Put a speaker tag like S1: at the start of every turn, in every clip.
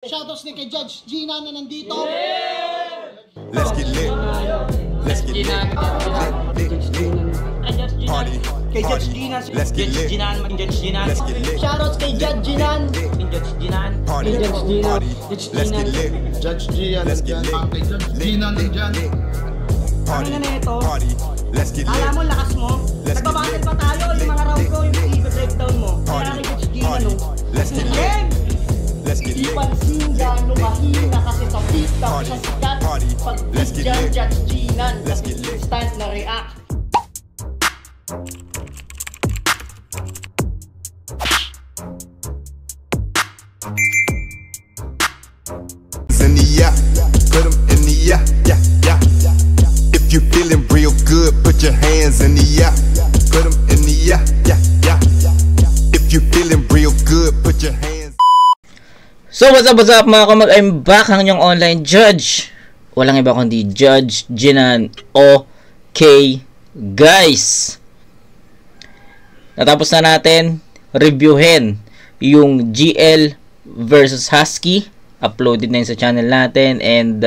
S1: Shoutouts ni kay Judge Gina na nandito.
S2: Let's get lit. Let's get lit. Party.
S3: Kay Judge Gina.
S2: Let's get lit. Let's get lit.
S1: Shoutouts kay Judge Gina.
S2: Party. Party. Let's get lit.
S4: Judge Gian.
S2: Let's get lit.
S4: Kay Judge Gina nandyan.
S2: Party.
S3: Ano na ito?
S2: Party. Let's get lit.
S3: Alam mo, lakas mo.
S2: Let's get
S3: Nagbabattle
S2: lit.
S3: pa tayo. Yung mga round ko, yung i-breakdown mo.
S2: Party.
S3: Kaya kay Judge Gina,
S2: Party.
S3: no?
S2: Let's get lit.
S3: Game!
S2: Let's get
S1: Di
S2: lit.
S1: pansin gano'ng mahina kasi sa TikTok
S2: Party.
S1: siya sikat.
S2: Party.
S1: Pag
S2: Let's get
S1: dyan,
S2: lit.
S1: Judge Gina.
S2: Let's get lit.
S1: Instant na react.
S2: In the yeah, put 'em in the yeah, yeah, yeah. If you feeling real good, put your hands in the yeah, put 'em in the yeah, yeah, yeah. If you feeling real good, put your hands.
S5: So what's up mga kamag, I'm back ang inyong online judge. Walang iba kundi Judge Jinan. Okay guys, natapos na natin reviewin yung GL versus Husky. Uploaded na yun sa channel natin. And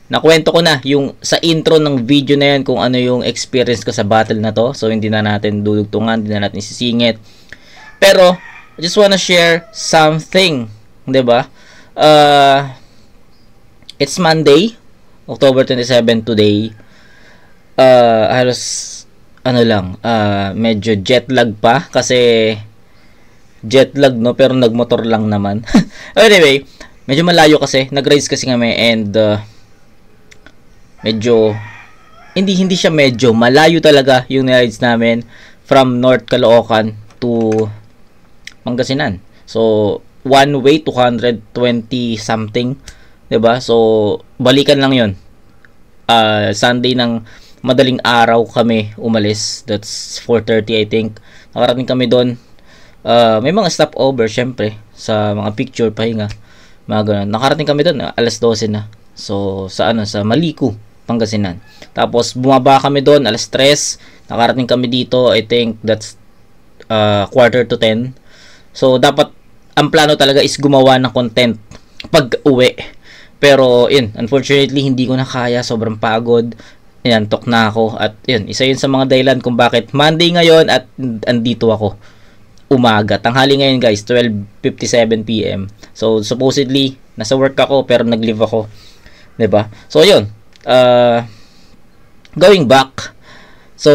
S5: nakwento ko na yung sa intro ng video na yun kung ano yung experience ko sa battle na to. So hindi na natin dudugtungan, hindi na natin isisingit. Pero I just wanna share something, 'di ba? It's Monday, October 27 today. Halos ano lang, medyo jet lag pa kasi jet lag no, pero nagmotor lang naman. Anyway, medyo malayo kasi, nag-race kasi kami and medyo hindi siya medyo malayo talaga yung rides namin from North Caloocan to Pangasinan. So one way 220 something, 'di ba? So balikan lang 'yon. Sunday ng madaling araw kami umalis. That's 4:30 I think. Nakarating kami doon. May mga stopover syempre sa mga picture, pahinga, mga ganun. Nakarating kami doon alas 12 na. So sa Maliku, Pangasinan. Tapos bumaba kami doon alas 3. Nakarating kami dito, I think that's quarter to 10. So dapat ang plano talaga is gumawa ng content pag uwi. Pero yun, unfortunately hindi ko na kaya, sobrang pagod. Inantok na ako at yun, isa yun sa mga dahilan kung bakit Monday ngayon at andito ako. Umaga, tanghali ngayon guys, 12:57 PM. So supposedly nasa work ako pero nag-leave ako, 'di ba? So yun, going back. So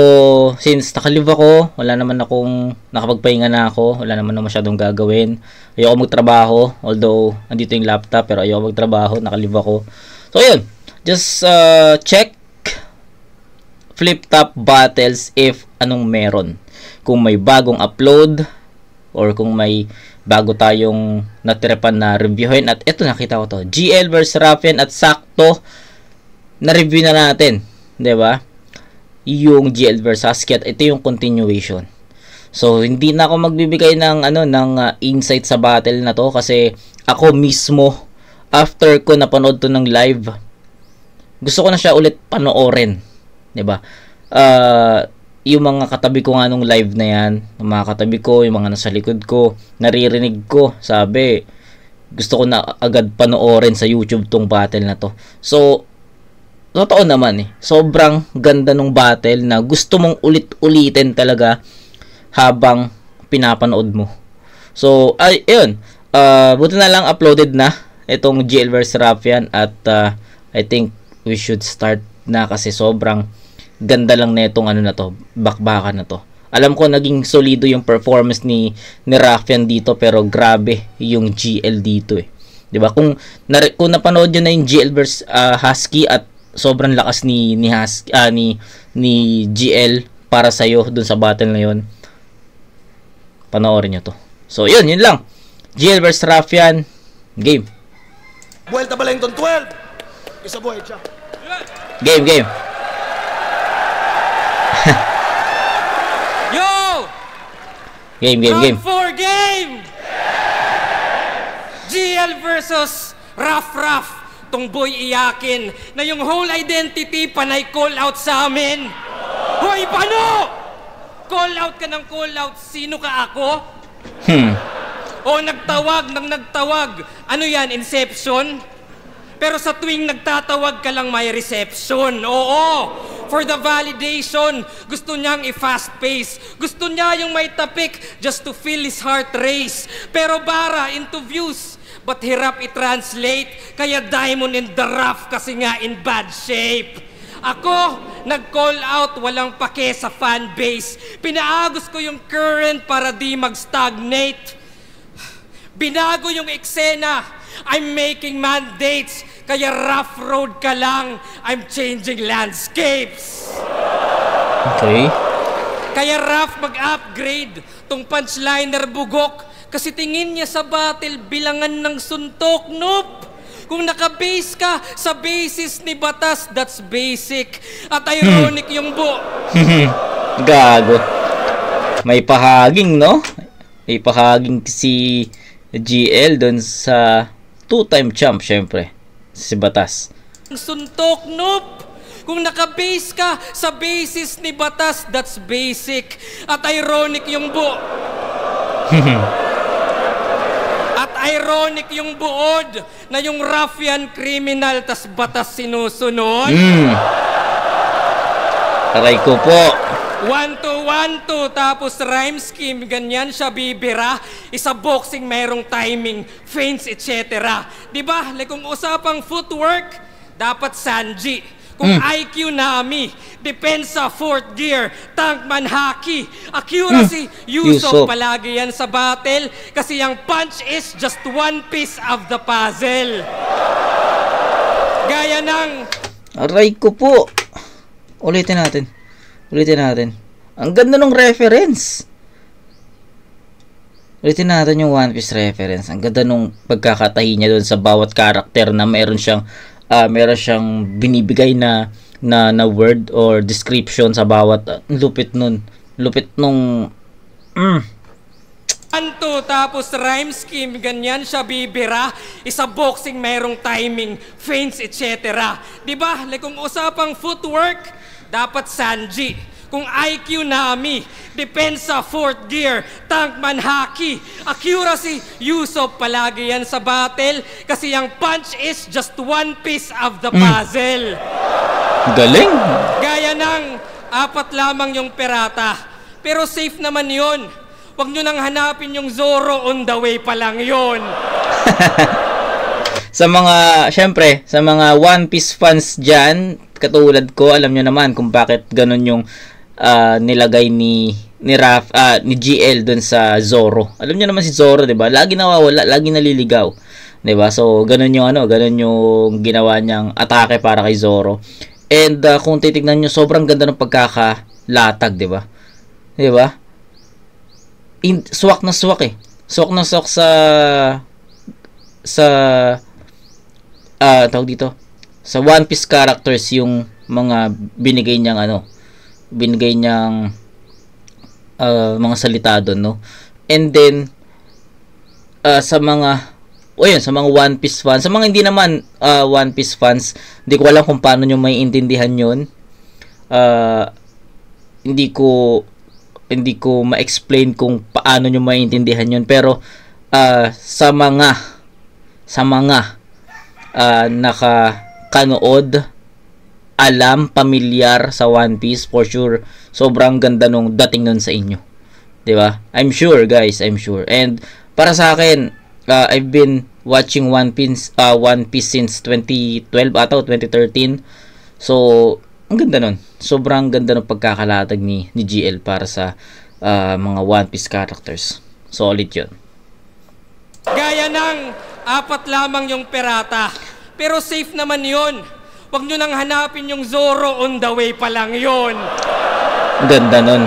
S5: since naka-leave ako, wala naman akong nakapagpahinga na ako, wala naman na masyadong gagawin. Ayoko magtrabaho, although andito yung laptop, pero ayoko magtrabaho, naka-leave ako. So yun, just check flip top battles if anong meron. Kung may bagong upload or kung may bago tayong natiripan na reviewin. At eto, nakita ko to, GL vs Ruffian, at sakto na review na natin, 'di ba? Yung GL vs Husky, at ito yung continuation. So hindi na ako magbibigay ng insight sa battle na to kasi ako mismo after ko napanood to ng live, gusto ko na siya ulit panoorin, 'di ba? Yung mga katabi ko nga nung live na yan, yung mga katabi ko, yung mga nasa likod ko, naririnig ko, sabi, gusto ko na agad panoorin sa YouTube tong battle na to. So, totoo naman sobrang ganda nung battle na gusto mong ulit-ulitin talaga habang pinapanood mo. So, ayun, buti na lang uploaded na itong GL vs Ruffian at I think we should start na kasi sobrang ganda lang na itong na to, bakbakan na to. Alam ko naging solido yung performance ni Ruffian dito, pero grabe yung GL dito 'Di ba? Kung napanood niyo na yung GL vs Husky at sobrang lakas ni GL para sa iyo dun sa battle na 'yon. Panoorin niyo to. So, yun lang. GL vs Ruffian, game.
S4: Vuelta Balengton 12. Isa buhay siya.
S5: Game.
S6: Yo!
S5: Game.
S6: Round 4 game! GL versus Ruff. Tong boy iyakin na yung whole identity panay call out sa amin. Hoy, paano? Call out ka ng call out. Sino ka ako? O nagtawag ng nagtawag. Ano yan, Inception? Pero sa tuwing nagtatawag ka lang may reception. Oo, for the validation. Gusto niyang i-fast pace. Gusto niya yung may tapik just to feel his heart race. Pero bara into views. But hirap i-translate. Kaya diamond in the rough kasi nga in bad shape. Ako, nag-call out, walang pake sa fan base. Pinaagos ko yung current para di mag-stagnate. Binago yung eksena. I'm making mandates. Kaya rough road ka lang. I'm changing landscapes.
S5: Okay.
S6: Kaya rough mag-upgrade. Tong punchliner bugok. Kasi tingin niya sa battle bilangan ng suntok. Nope. Kung naka-base ka sa basis ni Batas, that's basic. At ironic yung
S5: Gago. May pahaging, no? May pahaging si GL doon sa two-time champ, syempre. Si Batas.
S6: Suntok, nope. Kung naka-base ka sa basis ni Batas, that's basic. At ironic yung ironic yung buod na yung ruffian criminal tas Batas sinusunod.
S5: Aray ko po.
S6: 1-2-1-2 tapos rhyme scheme, ganyan siya bibira. Isa boxing merong timing, feints, etc. Diba? Like kung usapang footwork, dapat Sanji. Kung IQ Nami, depensa fourth gear, tankman haki, accuracy, Yusuf. Palagi yan sa battle kasi yung punch is just one piece of the puzzle. Gaya ng...
S5: Aray ko po. Ulitin natin. Ang ganda ng reference. Ulitin natin yung One Piece reference. Ang ganda nung pagkakatahi niya doon sa bawat karakter na meron siyang binibigay na word or description sa bawat lupit nung
S6: 1-2 tapos rhyme scheme, ganyan siya bibira. Isa boxing merong timing, feints, etc. Diba? Like kung usapang footwork, dapat Sanji. Kung IQ Nami, depensa fourth gear, tankman haki, accuracy, Yusuf. Palagi yan sa battle kasi yung punch is just one piece of the puzzle.
S5: Galing.
S6: Gaya ng 4 lamang yung perata. Pero safe naman yun. Huwag nyo nang hanapin yung Zoro, on the way pa lang yun.
S5: Sa mga One Piece fans dyan, katulad ko, alam nyo naman kung bakit ganun yung nilagay ni GL dun sa Zoro. Alam niyo naman si Zoro, 'di ba? Lagi nawawala, lagi naliligaw, 'di ba? So ganun yung ginawa niyang atake para kay Zoro. And kung titingnan niyo, sobrang ganda ng pagkakalatag, 'di ba? 'Di ba? Swak na swak eh. Swak na swak sa tawag dito. Sa One Piece characters yung mga binigay niyang mga salita doon, no? And then sa mga One Piece fans, sa mga hindi naman One Piece fans, hindi ko alam kung paano nyo maiintindihan yun. Hindi ko ma-explain kung paano nyo maiintindihan yun, pero sa mga nakakanood, alam, pamilyar sa One Piece, for sure, sobrang ganda nung dating nun sa inyo. 'Di ba? I'm sure, guys. And para sa akin, I've been watching One Piece since 2012 ata o 2013. So, ang ganda nun. Sobrang ganda ng pagkakalatag ni GL para sa mga One Piece characters. Solid 'yun.
S6: Gaya ng 4 lamang yung perata. Pero safe naman 'yun. Huwag nyo nang hanapin yung Zoro, on the way pa lang yun.
S5: Ganda nun.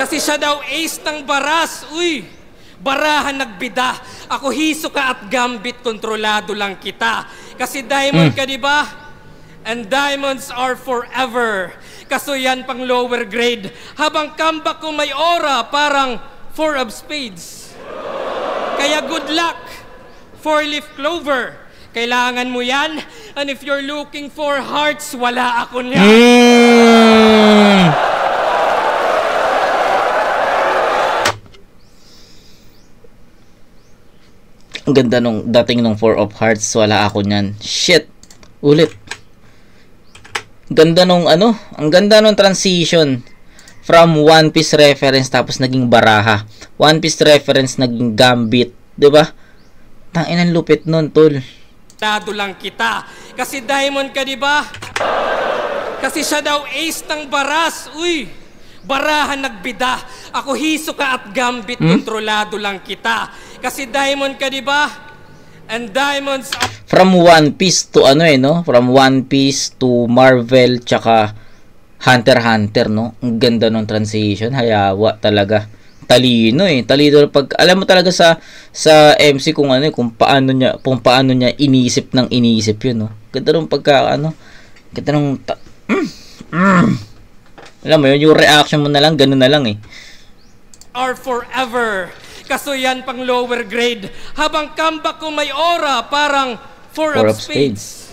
S6: Kasi siya daw ace ng baras. Uy, barahan nagbida. Ako Hisoka at Gambit, kontrolado lang kita. Kasi diamond ka, di ba? And diamonds are forever. Kaso yan pang lower grade. Habang comeback ko may aura, parang 4 of spades. Kaya good luck, 4-leaf clover. Kailangan mo yan. And if you're looking for hearts, wala ako niyan.
S5: Ang ganda nung dating nung 4 of Hearts. Wala ako niyan. Shit. Ulit. Ganda nung ano. Ang ganda nung transition. From One Piece reference tapos naging Baraha. One Piece reference naging Gambit. 'Di ba? Tanginan lupit nun, tol.
S6: Dado lang kita. Kasi diamond ka, di ba? Kasi siya daw ace ng baras. Uy, Baraha nagbida. Ako Hisoka at Gambit, kontrolado lang kita. Kasi diamond ka, di ba? And diamonds are...
S5: From One Piece to ano no? From One Piece to Marvel tsaka Hunter x Hunter, no? Ang ganda ng transition. Hayawa talaga. Talino Talino pag alam mo talaga sa MC kung ano kung paano niya inisip yun, no? Ganda ng pagka ano. Ganda ng alam mo yun, yung reaction mo na lang ganun na lang
S6: are forever. Kaso yan pang lower grade. Habang comeback ko may aura, parang 4 of spades.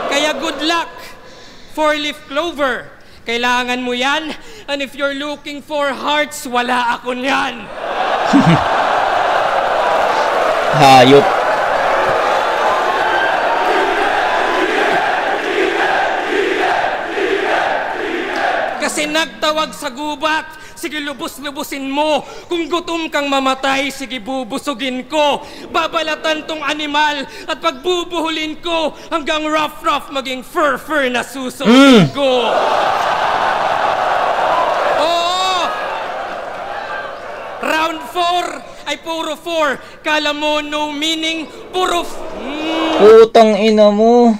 S6: Kaya good luck, 4-leaf clover. Kailangan mo yan. And if you're looking for hearts, wala ako niyan.
S5: Hayop.
S6: Kasi nagtawag sa gubat, sige lubos-lubusin mo. Kung gutom kang mamatay, sige bubusugin ko. Babalatan tong animal at pagbubuhulin ko hanggang rough maging fur na susugin ko. Oo! Round 4 ay puro 4. Kala mo no meaning, puro
S5: Putang ina mo.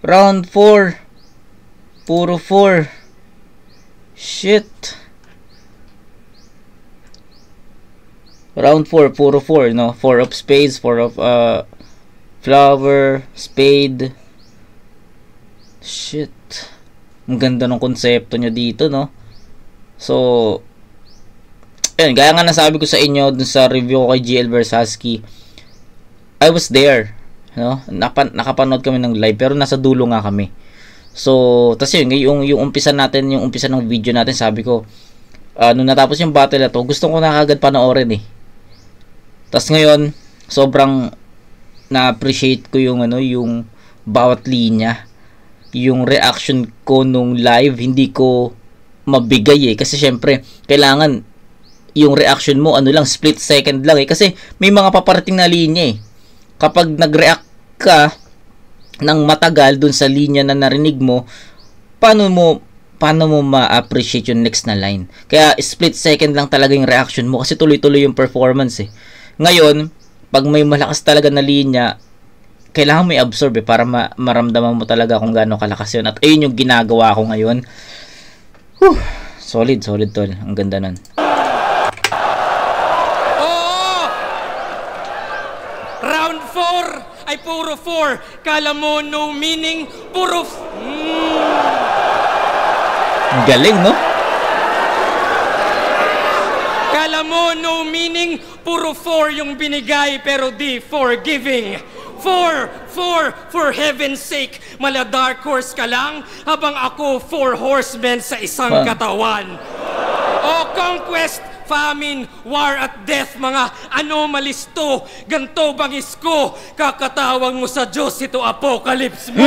S5: Round 4. Puro 4. Shit. Round 4, puro 4, no? 4 of spades, 4 of flower, spade. Shit. Ang ganda ng konsepto nyo dito, no? So, ayun, gaya nga nasabi ko sa inyo dun sa review ko kay GL Versaski, I was there, no? Nakapanood kami ng live, pero nasa dulo nga kami. So, tas yun, yung umpisa ng video natin, sabi ko, nung natapos yung battle na to, gusto ko na kagad panoorin Tas ngayon, sobrang na-appreciate ko yung bawat linya. Yung reaction ko nung live, hindi ko mabigay kasi syempre, kailangan yung reaction mo, split second lang kasi may mga paparating na linya Kapag nag-react ka ng matagal dun sa linya na narinig mo, paano mo ma-appreciate yung next na line? Kaya split second lang talaga yung reaction mo kasi tuloy-tuloy yung performance Ngayon, pag may malakas talaga na linya, kailangan mo i-absorb para maramdaman mo talaga kung gaano kalakas yun. At ayun yung ginagawa ko ngayon. Whew. Solid tol. Ang ganda nun.
S6: Oo! Round 4 ay puro 4. Kala mo no meaning, puro
S5: Galing, no?
S6: Kala mo no meaning, puro 4 yung binigay pero di forgiving. 4 for heaven's sake. Mala dark horse ka lang habang ako 4 horsemen sa isang katawan. O conquest, famine, war at death, mga anomalies to. Ganto bangis ko, kakatawag mo sa Diyos ito apocalypse mo.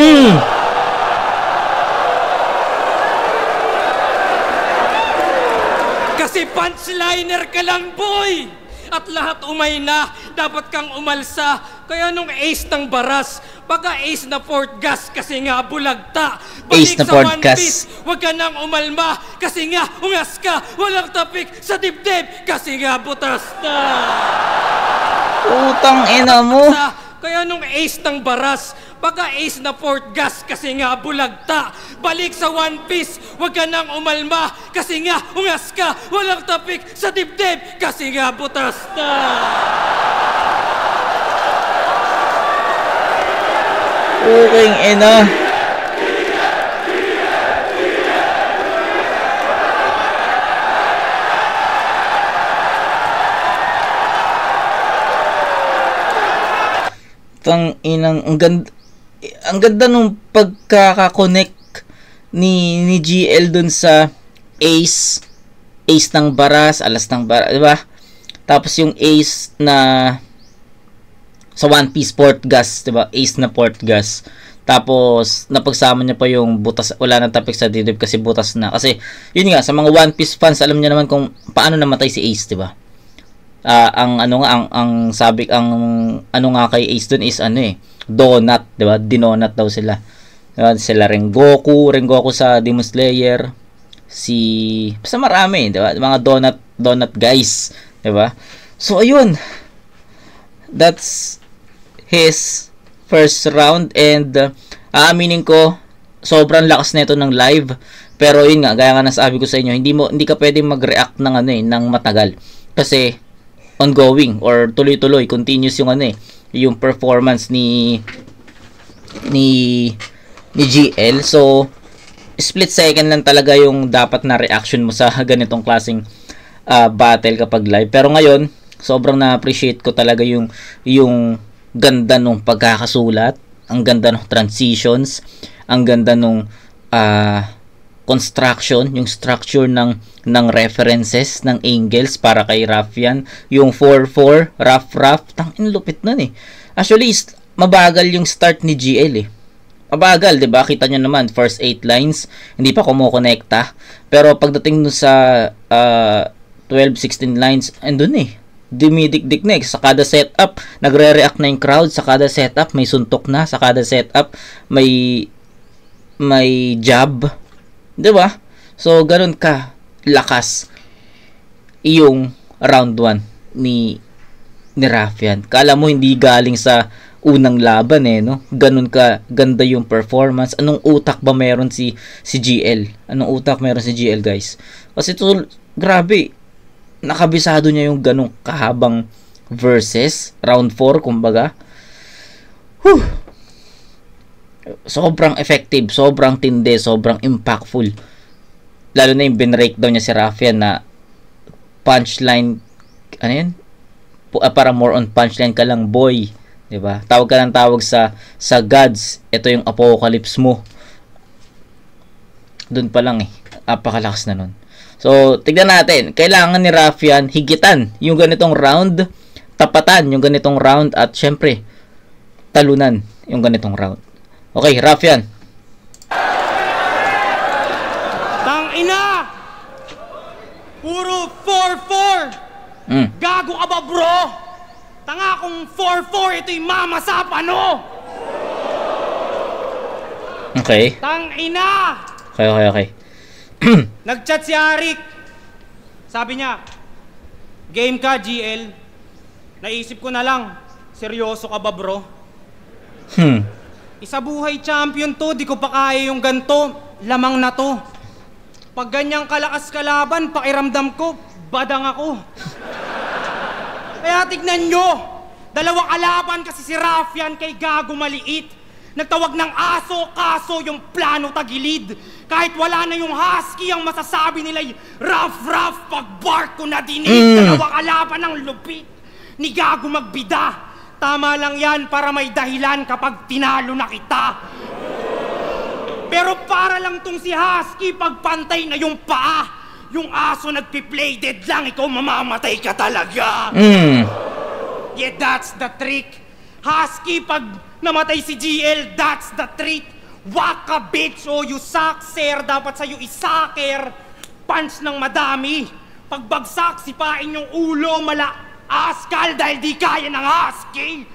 S6: Kasi punchliner ka lang, boy! At lahat umay na, dapat kang umalsa. Kaya nung ace ng baras, baka ace na port gas kasi nga bulagta.
S5: Ace na port gas.
S6: Huwag ka nang umalma kasi nga ungas ka. Walang tapik sa dibdib kasi nga butas na.
S5: Utang ina mo.
S6: Kaya nung ace ng baras, baka ace na port gas kasi nga bulagta. Balik sa One Piece, huwag ka nang umalma kasi nga ungas ka. Walang tapik sa dibdib kasi nga butas na.
S5: Uking ina. Ang ganda nung pagkaka-connect ni GL dun sa ace ng baras, alas ng baras, di ba? Tapos yung ace na sa One Piece port gas, 'di ba? Ace na port gas. Tapos napagsama niya pa yung butas, wala nang tapik sa dibdib kasi butas na. Kasi yun nga, sa mga One Piece fans, alam niyo naman kung paano namatay si Ace, 'di ba? Ang ano nga ang sabi ang ano nga kay Ace dun is ano donut, 'di ba? Dinonut daw sila. Diba? Sila Rengoku sa Demon Slayer, basta marami, 'di ba? Mga donut guys, 'di ba? So ayun. That's his first round and aaminin ko sobrang lakas nito ng live, pero yun nga, gaya nga nasabi ko sa inyo, hindi ka pwedeng mag-react ng ng matagal kasi ongoing or tuloy-tuloy continuous yung yung performance ni GL. So split second lang talaga yung dapat na reaction mo sa ganitong klaseng battle kapag live. Pero ngayon sobrang na-appreciate ko talaga yung ganda nung pagkakasulat, ang ganda ng transitions, ang ganda nung construction, yung structure ng references, ng angles para kay Raffian, yung 4-4, rough, tangin lupit nun Actually, mabagal yung start ni GL Mabagal, 'di ba? Kita nyo naman, first 8 lines, hindi pa kumukonekta. Pero pagdating dun sa 12-16 lines, andun dumidikdik na sa kada setup, nagre-react na yung crowd, sa kada setup may suntok na, sa kada setup may jab, 'di ba? So ganun ka lakas yung round 1 ni Raffian. Kala mo hindi galing sa unang laban no? Ganun ka ganda yung performance. Anong utak ba meron si GL? Anong utak meron si GL, guys? Kasi to, grabe, nakabisado niya yung ganong kahabang verses, round 4 kumbaga. Sobrang effective, sobrang tindi, sobrang impactful. Lalo na yung binreakdown niya si Raffian na punchline, ano yan? Para more on punchline ka lang, boy, 'di ba? Tawag ka ng tawag sa gods. Ito yung apocalypse mo. Doon pa lang napakalakas na nun. So, tignan natin. Kailangan ni Raffian higitan yung ganitong round, tapatan yung ganitong round, at syempre, talunan yung ganitong round. Okay, Raffian.
S3: Tangina! Puro 4-4! Gago ka ba, bro? Tanga kung 4-4, ito'y mamasapa, no?
S5: Okay.
S3: Tangina!
S5: Okay.
S3: Nag-chat si Arik. Sabi niya, game ka, GL. Naisip ko na lang, seryoso ka ba, bro? Isa buhay champion to, di ko pa kaya yung ganto. Lamang na to. Pag ganyang kalakas kalaban, pakiramdam ko, badang ako. Kaya tignan nyo, dalawa kalaban kasi si Raffian kay Gago maliit. Nagtawag ng aso, kaso yung plano tagilid. Kahit wala na yung husky, ang masasabi nila'y rough pag bark ko na dinig. Dalawa kalaban ng lupit ni Gago magbida. Tama lang yan para may dahilan kapag tinalo na kita. Pero para lang tong si husky pagpantay na yung paa. Yung aso nagpi-play dead lang, ikaw mamamatay ka talaga. Yeah, that's the trick. Husky, pag namatay si GL, that's the trick. Waka bitch, you suck, sir. Dapat sa'yo isaker. Punch ng madami. Pagbagsak, sipain yung ulo, askal dahil di kaya ng husky.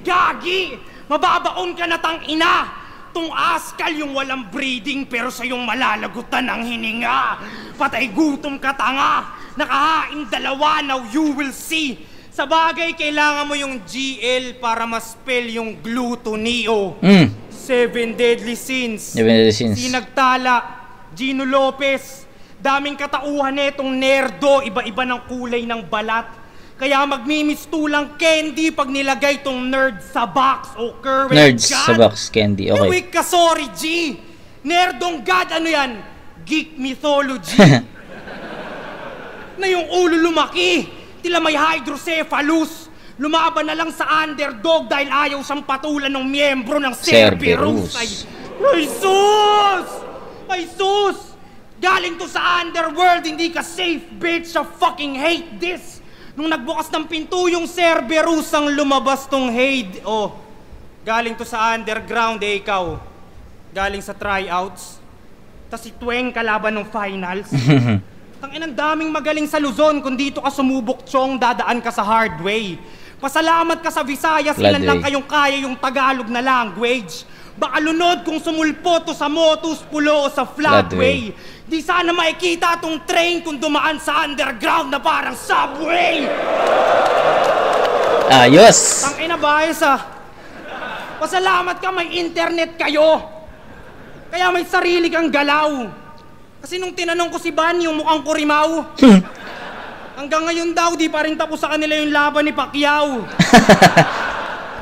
S3: Gagi, mababaon ka na tangina. Tung askal yung walang breeding pero sa'yong malalagutan ng hininga. Patay gutom ka tanga. Nakahain dalawa, now you will see. Sa bagay, kailangan mo yung GL para ma-spell yung glutonio. 7 deadly sins. Sinagtala, Gino Lopez. Daming katauhan netong nerdo, iba-iba ng kulay ng balat. Kaya magmimistulang candy pag nilagay tong nerd sa box o current
S5: nerds
S3: god.
S5: Sa box candy, okay.
S3: Ewik ka, sorry, G. Nerdong god, ano yan? Geek mythology. Na yung ulo lumaki, tila may hydrocephalus. Lumaban na lang sa underdog dahil ayaw siyang patulan ng miyembro ng Cerberus. Ay sus! Galing to sa underworld, hindi ka safe, bitch. I fucking hate this. Nung nagbukas ng pinto yung Cerberus ang lumabas tong Hade. Oh, galing to sa underground ikaw. Galing sa tryouts. Tas si Tweng kalaban ng finals. Tangin, ang daming magaling sa Luzon. Kung dito ka sumubok, Chong, dadaan ka sa hard way. Pasalamat ka sa Visayas, ilan lang kayong kaya yung Tagalog na language. Baka lunod kung sumulpo to sa Motus, Pulo o sa Floodway. Di sana makikita tong train kung dumaan sa underground na parang subway.
S5: Ayos!
S3: Tangin na bayos Pasalamat ka may internet kayo. Kaya may sarili kang galaw. Kasi nung tinanong ko si Ban, yung mukhang kurimaw. Hanggang ngayon daw, di pa rin tapos sa kanila yung laban ni Pacquiao.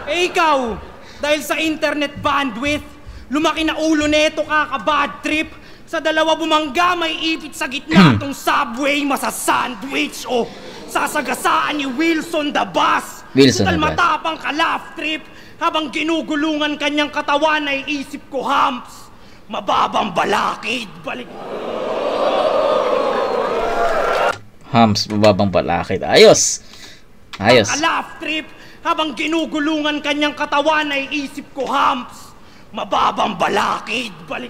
S3: Eh ikaw, dahil sa internet bandwidth, lumaki na ulo neto kaka-bad trip. Sa dalawa bumangga, may ipit sa gitna tong subway, masasandwich o sasagasaan ni Wilson the Bus. Total matapang ka laugh trip. Habang ginugulungan kanyang katawan ay isip ko humps. Mababang balakid, balik.
S5: Hams, mababang balakid. Ayos! Ayos.
S3: Laugh trip. Habang ginugulungan kanyang katawan ay isip ko humps. Mababang balakid, balik.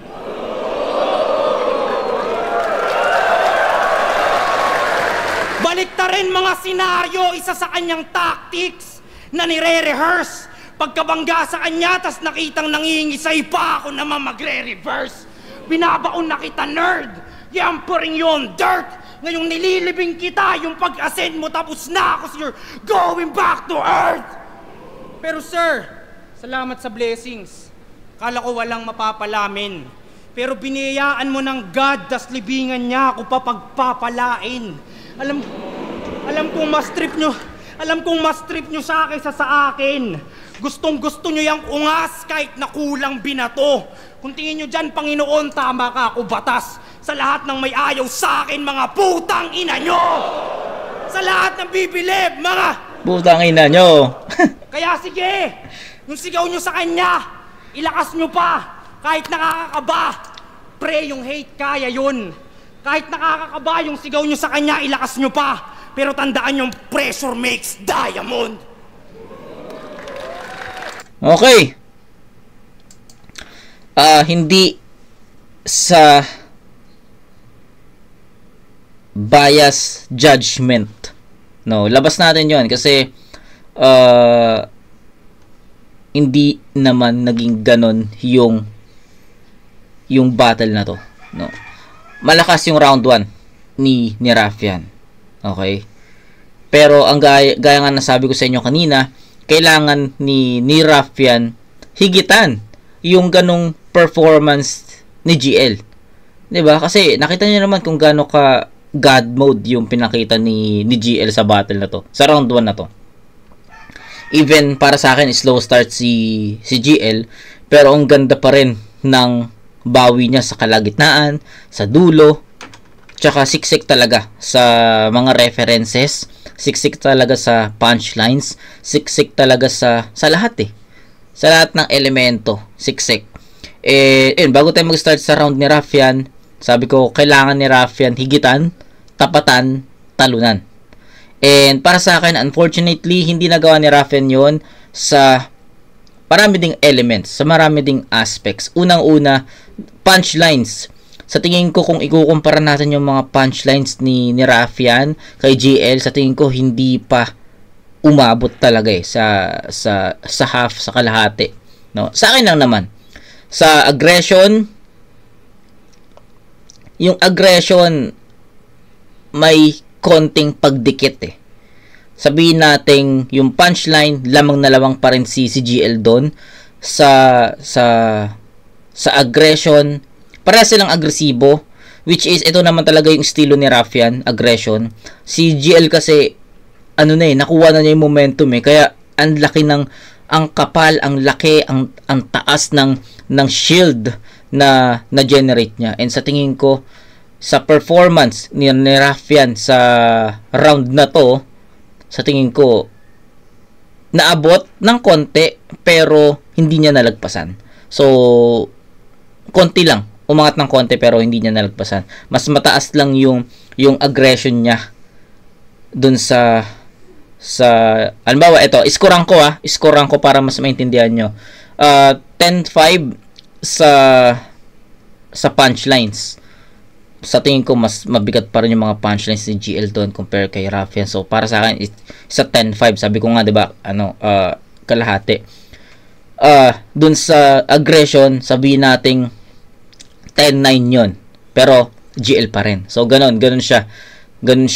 S3: Balik ta rin mga senaryo, isa sa kanyang tactics na nire-rehearse. Pagkabangga sa kanya, tas nakitang nangingisay pa ako naman magre-reverse. Binabaon na kita, nerd. Yamparing yon, dirt. Ngayong nililibing kita, yung pag-ascend mo tapos na ako, so you're going back to earth. Pero sir, salamat sa blessings. Kala ko walang mapapalamin. Pero biniyayaan mo ng God, tas libingan niya ako papagpapalain. Alam kong mas trip nyo sa akin sa akin. Gustong gusto nyo yung ungas kahit na kulang binato. Kung tingin nyo dyan, Panginoon, tama ka ako batas. Sa lahat ng may ayaw sa akin, mga putang ina nyo! Sa lahat ng bibilib, mga
S5: putang ina nyo!
S3: Kaya sige, yung sigaw nyo sa kanya, ilakas nyo pa. Kahit nakakakaba, pre, yung hate kaya yun. Kahit nakakakaba yung sigaw nyo sa kanya, ilakas nyo pa. Pero tandaan yung pressure makes diamond.
S5: Okay. Hindi sa bias judgment. No, labas natin 'yon kasi hindi naman naging ganon yung battle na to, no. Malakas yung round 1 ni Raffian. Okay? Pero ang gaya nga nasabi ko sa inyo kanina, kailangan ni Raffian higitan yung ganong performance ni GL. 'Di ba? Kasi nakita niyo naman kung gaano ka God mode yung pinakita ni GL sa battle na to. Sa round 1 na to. Even para sa akin slow start si GL, pero ang ganda pa rin ng bawi niya sa kalagitnaan, sa dulo, tsaka siksik talaga sa mga references, siksik talaga sa punchlines, siksik talaga sa lahat sa lahat ng elemento, siksik. Bago tayo mag-start sa round ni Raffian, sabi ko kailangan ni Raffian higitan, tapatan, talunan. And para sa akin, unfortunately, hindi nagawa ni Raffian yon sa marami ding elements, sa marami ding aspects. Unang-una, punchlines. Sa tingin ko, kung ikukumpara natin yung mga punchlines ni Raffian kay GL, sa tingin ko hindi pa umabot talaga sa half, sa kalahati, no? Sa akin lang naman, sa aggression, yung aggression may konting pagdikit Sabihin natin yung punchline lamang na lamang pa rin si GL doon. Sa aggression, para silang agresibo, which is ito naman talaga yung estilo ni Raffian, aggression. Si GL kasi nakuha na niya yung momentum kaya ang laki ang kapal, ang laki, ang taas ng shield na generate niya. And sa tingin ko, sa performance ni Raffian sa round na to, sa tingin ko naabot ng konti pero hindi niya nalagpasan. So konti lang, umangat ng konti pero hindi niya nalagpasan. Mas mataas lang yung aggression niya dun sa halimbawa, ito, iskoran ko para mas maintindihan nyo. 10-5 sa punchlines. Sa tingin ko, mas mabigat pa rin yung mga punchlines ni GL doon compare kay Ruffian. So, para sa akin, sa 10-5, sabi ko nga, diba, kalahati. Dun sa aggression, sabihin nating 10-9 yun. Pero, GL pa rin. So, ganun siya. Ganun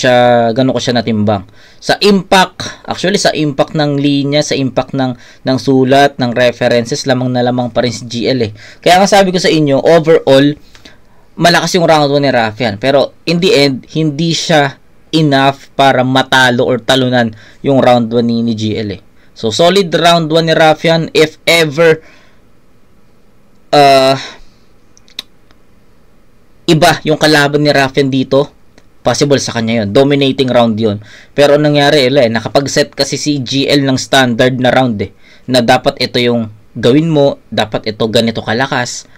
S5: ko siya natimbang. Sa impact, actually, sa impact ng linya, sa impact ng sulat, ng references, lamang na lamang pa rin si GL eh. Kaya nga sabi ko sa inyo, overall, malakas yung round 1 ni Ruffian. Pero, in the end, hindi siya enough para matalo or talunan yung round 1 ni GL eh. So, solid round 1 ni Ruffian. If ever, iba yung kalaban ni Ruffian dito, possible sa kanya yun. Dominating round yun. Pero nangyari, nakapag-set kasi si GL ng standard na round eh. Na dapat ito yung gawin mo, dapat ito ganito kalakas.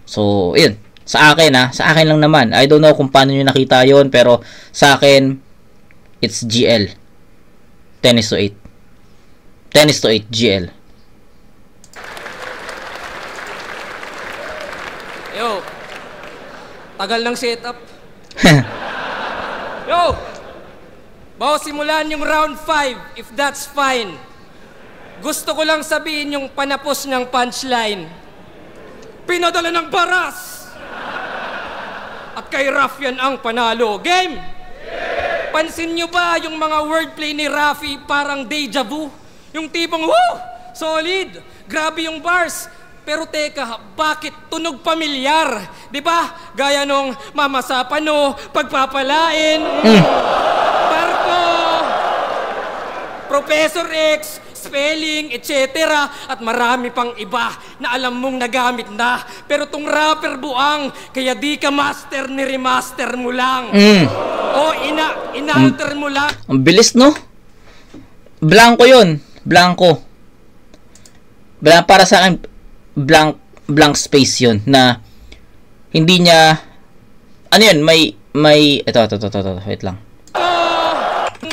S5: So, yun. Sa akin lang naman. I don't know kung paano nyo nakita yun, pero sa akin, it's GL. 10-8. 10-8 GL.
S6: Yo, tagal ng setup. Yo, bago simulan yung round 5, if that's fine. Gusto ko lang sabihin yung panapos ng punchline. Pinadala ng baras! At kay Ruffian ang panalo. Game! Pansin nyo ba yung mga wordplay ni Rafi parang deja vu? Yung tipong, woo! Solid! Grabe yung bars! Pero teka, bakit tunog pamilyar? Di ba? Gaya nung Mama Sapano, pagpapalain, Barko, Professor X, spelling, etc. At marami pang iba na alam mong nagamit na. Pero tong rapper buang, kaya di ka master ni remaster mo lang. O inalter mo lang.
S5: Ang bilis, no? Blanco yun. Blanco. Para sa akin, blank space yun na hindi niya ito, wait lang.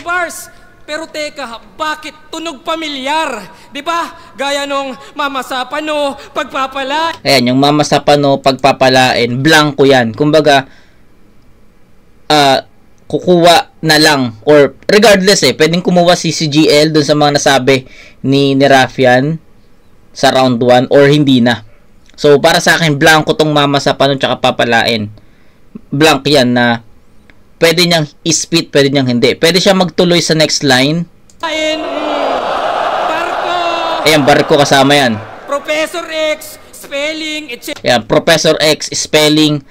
S6: Bars. Pero teka, bakit tunog pamilyar? Di ba? Gaya nung Mama Sapano, pagpapala.
S5: Ayan, yung Mama Sapano, pagpapalain, blanco yan. Kumbaga, kukuha na lang. Or, regardless pwedeng kumuha si CGL dun sa mga nasabi ni Ruffian sa round 1 or hindi na. So, para sa akin, blanco tong Mama Sapano tsaka papalain. Blank yan na pwede niyang i-spit, pwede niyang hindi. Pwede siya magtuloy sa next line.
S6: Barko!
S5: Ayan, Barko kasama yan.
S6: Professor X, spelling, etc.
S5: Ayan, Professor X, spelling.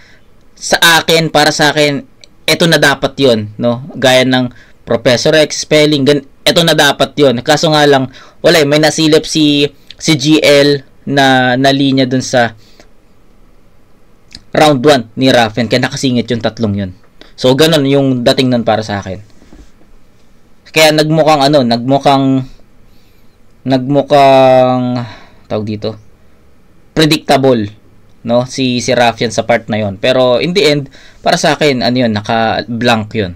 S5: Sa akin, para sa akin, ito na dapat yun, no? Gaya ng Professor X, spelling, ito na dapat yun. Kaso nga lang, may nasilip si GL na linya dun sa round 1 ni Ruffian. Kaya nakasingit yung tatlong yun. So, ganun yung dating nun para sa akin. Kaya nagmukhang tawag dito, predictable, no? Si Ruffian sa part na yon. Pero in the end, para sa akin, naka-blank yun.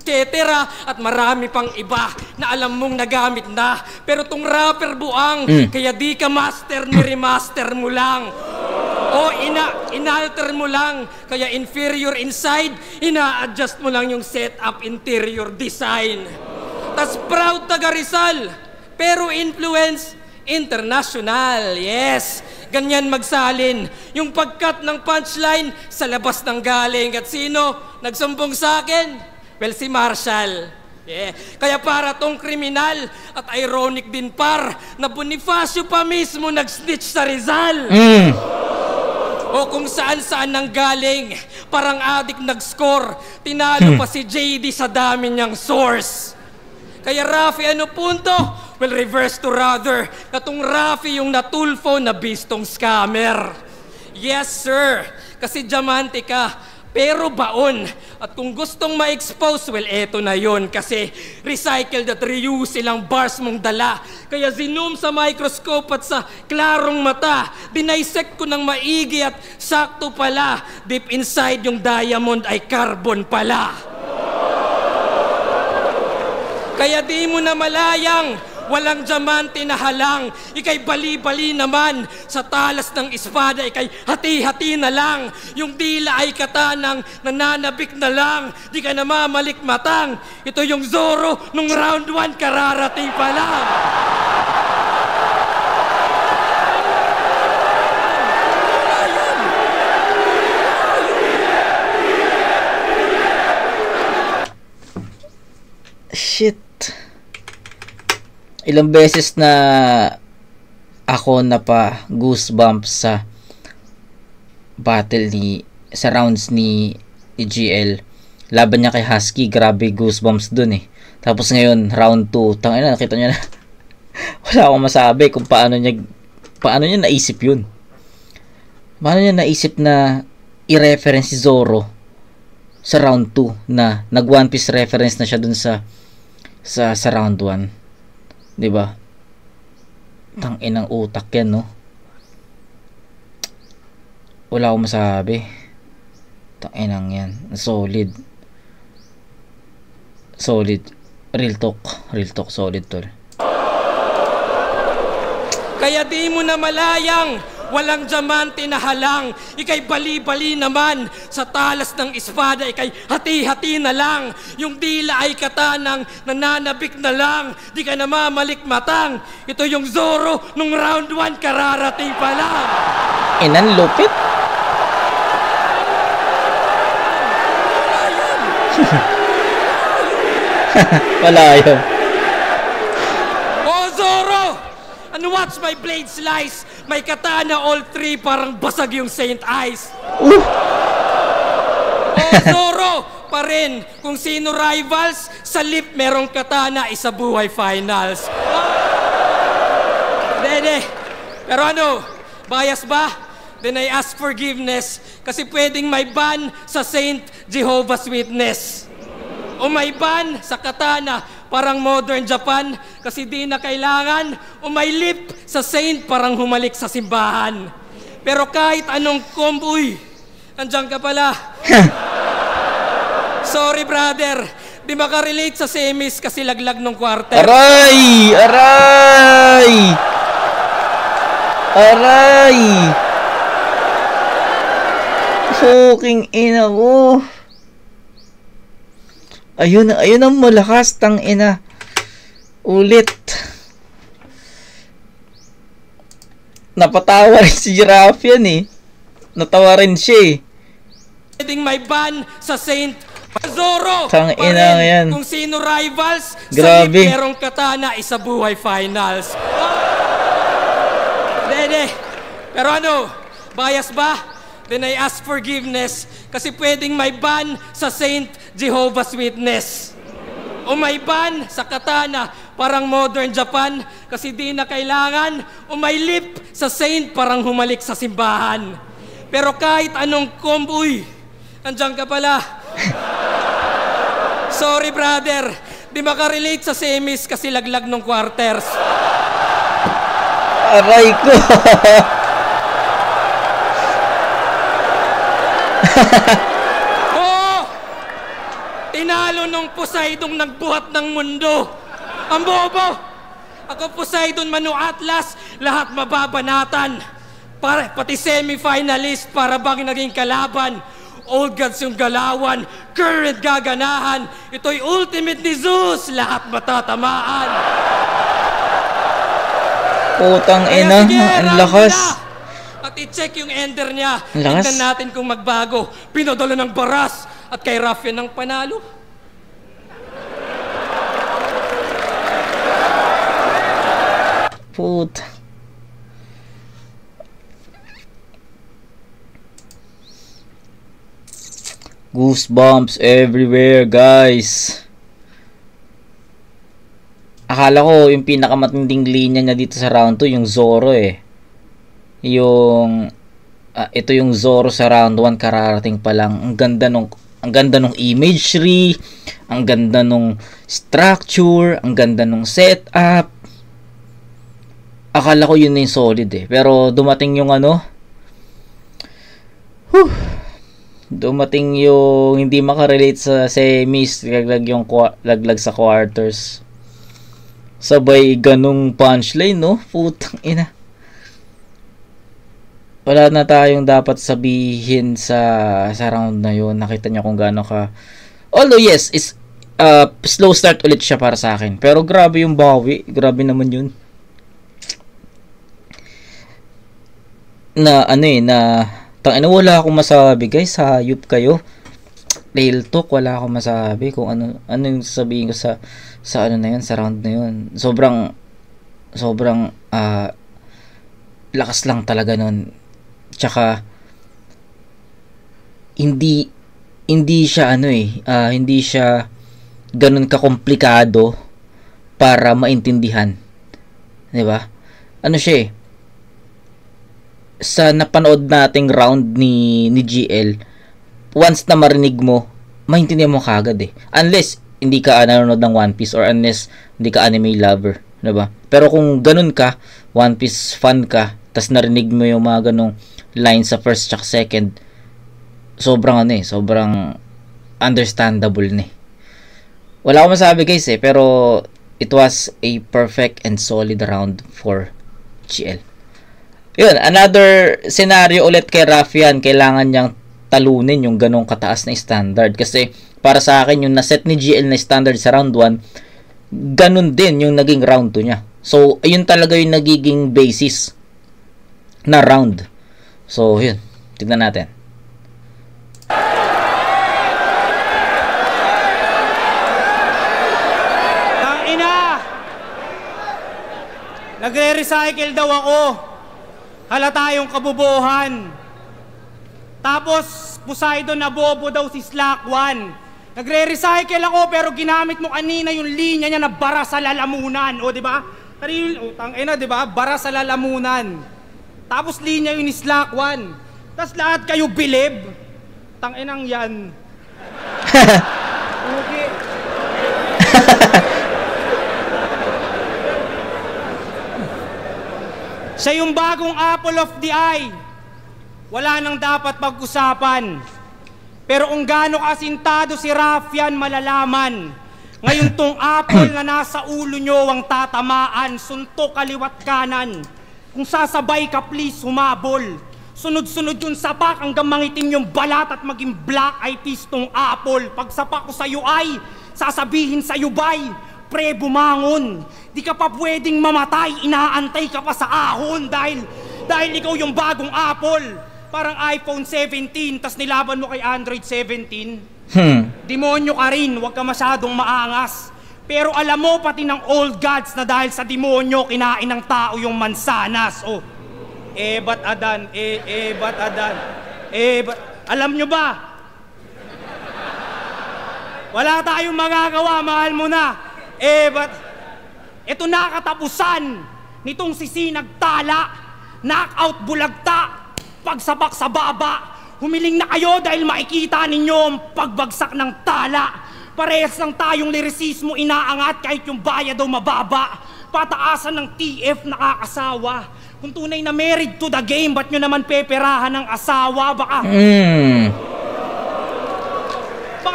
S6: etc. At marami pang iba na alam mong nagamit na. Pero tong rapper buang, kaya di ka master ni remaster mo lang. O inalter mo lang, kaya inferior inside, ina-adjust mo lang yung setup interior design. Tas proud taga Rizal, pero influence international. Yes, ganyan magsalin. Yung pagkat ng punchline sa labas ng galing. At sino nagsumbong sa akin? Well, si Marshall. Yeah. Kaya para tong kriminal at ironic din par na Bonifacio pa mismo nag-snitch sa Rizal. O kung saan-saan nang galing, parang adik nag-score, tinalo pa si JD sa dami niyang source. Kaya Rafi, ano punto? Well, reverse to rather, na tong Rafi yung natulfo na bistong scammer. Yes, sir, kasi diamante ka, pero baon. At kung gustong ma-expose, well, eto na yon. Kasi recycled at reuse ilang bars mong dala. Kaya zoom sa microscope at sa klarong mata, dinisect ko ng maigi at sakto pala. Deep inside yung diamond ay carbon pala. Kaya di mo na malayang, walang diamante na halang. Ika'y bali-bali naman, sa talas ng espada, ika'y hati-hati na lang. Yung dila ay katanang, nananabik na lang. Di ka na mamalikmatang. Ito yung Zoro, nung round 1 kararating pa lang.
S5: Shit. Ilang beses na ako na pa goosebumps sa battle sa rounds ni GL. Laban niya kay Husky, grabe goosebumps dun eh. Tapos ngayon, round 2, tangina, nakita niyo na. Wala akong masabi kung paano niya naisip yun. Paano niya naisip na i-reference si Zoro sa round 2 na nag One Piece reference na siya dun sa round 1. 'Di ba? Tangin ng utak 'yan, no? Wala akong masabi. Tanginang 'yan. Solid. Real talk solid tol.
S6: Kaya di mo na malayang, walang diamante na halang. Ika'y bali-bali naman, sa talas ng espada, ika'y hati-hati na lang. Yung dila ay katanang, nananabik na lang. Di ka na mamalikmatang. Ito yung Zoro, nung round 1 kararating pa lang.
S5: Inan lupit. Wala yun.
S6: Oh, Zoro! And watch my blade slice. May katana all 3, parang basag yung Saint Ice. Oh, Zoro! Pa rin, kung sino rivals, sa lip merong katana, isa buhay finals. Dede. Pero ano, bias ba? Then I ask forgiveness kasi pwedeng may ban sa Saint Jehovah's Witness. O may ban sa katana, parang modern Japan, kasi di na kailangan. O may lip sa saint, parang humalik sa simbahan. Pero kahit anong komboy, andyan ka pala. Sorry brother, di makarelate sa semis kasi laglag ng quarter.
S5: Aray! Aray! Aray! Fucking ina ko. Ayun ang malakas, tang ina. Ulit. Napatawa rin si Giraffe yan eh. Natawa rin siya eh.
S6: Pwedeng may ban sa Saint Zoro.
S5: Tang ina yan.
S6: Kung sino rivals,
S5: grabe.
S6: sa lip merong katana, isa buhay finals. Dede. Pero ano, bias ba? Then I ask forgiveness kasi pwedeng may ban sa Saint Jehovah's Witness. O may ban sa katana, parang modern Japan kasi di na kailangan. O may lip sa saint, parang humalik sa simbahan. Pero kahit anong komboy, andyan ka pala. Sorry brother, di makarelate sa semis kasi laglag ng quarters.
S5: Aray ko.
S6: Oo! Tinalo nung Poseidon nagbuhat ng mundo. Ang bobo! Ako Poseidon, Manu Atlas, lahat mababanatan. Pati semi-finalist para bang naging kalaban. Old gods yung galawan, current gaganahan. Ito'y ultimate ni Zeus, lahat matatamaan.
S5: Putang ina, ang lakas.
S6: At i-check yung ender niya.
S5: Lakas.
S6: Tignan natin kung magbago. Pinadala ng baras at kay Raffia ng panalo.
S5: Put. Goosebumps everywhere, guys. Akala ko yung pinakamatinding linya niya dito sa round 2 yung Zoro eh. Ito yung Zoro sa round 1 kararating pa lang. Ang ganda nung imagery, ang ganda nung structure, ang ganda nung setup. Akala ko yun na yung solid eh. Pero dumating yung dumating yung hindi makarelate sa semis, laglag sa quarters. Sabay ganung punchline, no? Putang ina. Wala na tayong dapat sabihin sa round na yun. Nakita niyo kung gaano ka. Although yes, is slow start ulit siya para sa akin. Pero grabe yung bawi. Grabe naman yun. Na tangina, wala akong masabi guys. Hayop kayo. Real talk, wala akong masabi kung ano yung sasabihin ko sa ano na yun, sa round na yun. Sobrang lakas lang talaga nun. Tsaka hindi siya hindi siya ganun kakomplikado para maintindihan. 'Di ba? Ano siya sa napanood nating round ni GL, once na marinig mo, maintindihan mo kagad unless hindi ka nanonood ng One Piece or unless hindi ka anime lover, 'di ba? Pero kung ganun ka, One Piece fan ka, tas narinig mo yung mga ganung line sa first tsaka second, sobrang sobrang understandable Wala akong masabi guys pero it was a perfect and solid round for GL. Yun, another scenario ulit kay Raffian, kailangan niyang talunin yung ganong kataas na standard kasi para sa akin yung naset ni GL na standard sa round 1, ganun din yung naging round 2 niya. So ayun talaga yung nagiging basis na round. So yun, tignan natin.
S3: Nagre-recycle daw ako. Halata yung kabubuhan. Tapos, Poseidon na bobo daw si Slack 1. Nagre-recycle ako pero ginamit mo kanina yung linya niya na bara sa lalamunan. O, di ba? Tangina, di ba? Bara sa lalamunan. Tapos linya yung ni Slack 1. Tapos lahat kayo bilib. Tanginang yan. Okay. Siya yung bagong apple of the eye. Wala nang dapat pag-usapan. Pero kung gaano kasintado si Raffian, malalaman. Ngayon tong apple na nasa ulo nyo ang tatamaan, suntok kaliwat kanan. Kung sasabay ka, please humabol. Sunod-sunod yung sapak hanggang mangitim yung balat at maging black eye piece tong apple. Pag sapak ko sa'yo ay, sasabihin sa'yo bay, pre, bumangon. Di ka pa pwedeng mamatay, inaantay ka pa sa ahon dahil ikaw yung bagong Apple. Parang iPhone 17, tas nilaban mo kay Android 17. Demonyo ka rin, huwag ka masyadong maangas. Pero alam mo pati ng old gods na dahil sa demonyo, kinain ng tao yung mansanas. Oh, ba't adan? Ba't adan? Alam nyo ba? Wala tayong magagawa, mahal mo na. Ito na katapusan nitong sisinagtala, knockout bulagta, pagsabak sa baba. Humiling na kayo dahil makikita ninyo ang pagbagsak ng tala. Parehas lang tayong lirisismo inaangat kahit yung bayad daw mababa. Pataasan ng TF nakakasawa. Kung tunay na married to the game, ba't nyo naman peperahan ng asawa? Baka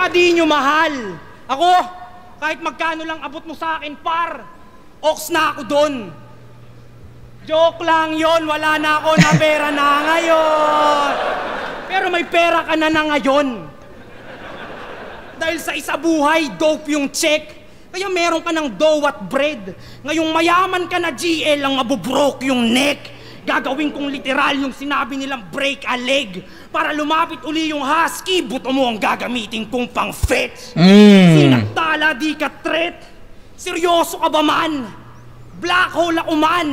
S3: di nyo mahal. Ako, kahit magkano lang abot mo sa akin, par, ox na ako doon. Joke lang yon, wala na ako na pera na ngayon. Pero may pera ka na ngayon. Dahil sa isa buhay, dope yung check. Kaya meron ka ng dough at bread. Ngayong mayaman ka na GL, ang mabubroke yung neck. Gagawin kong literal yung sinabi nilang break a leg. Para lumapit uli yung husky, buto mo ang gagamitin kong pang fetch. Sinagtala di ka threat. Seryoso ka ba man? Black hole ako man.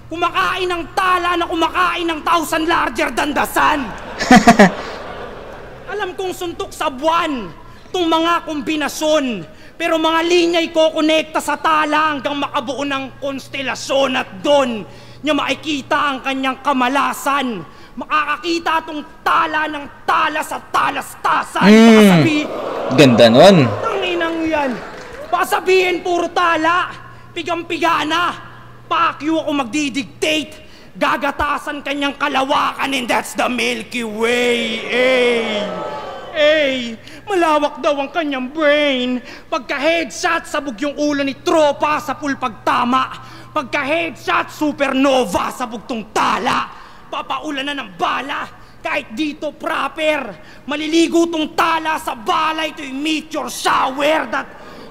S3: Kumakain ng tala na kumakain ng 1,000 larger than the sun. Alam kong suntok sa buwan tong mga kombinasyon. Pero mga linya'y kokonekta sa tala hanggang makabuo ng konstelasyon. At doon niya makikita ang kanyang kamalasan. Makakakita tong tala ng tala sa talastasan.
S5: Ganda nun.
S3: Tanginang yan. Baka sabihin puro tala. Pigang-piga na. Pakyo ako magdidictate. Gagatasan kanyang kalawakan and that's the Milky Way. Malawak daw ang kanyang brain. Pagka-headshot, sabog yung ulo ni tropa sa full pagtama. Pagka-headshot, supernova sa bugtong tala. Papaulan na ng bala. Kahit dito proper, maliligo tong tala sa bala. Ito'y meteor shower.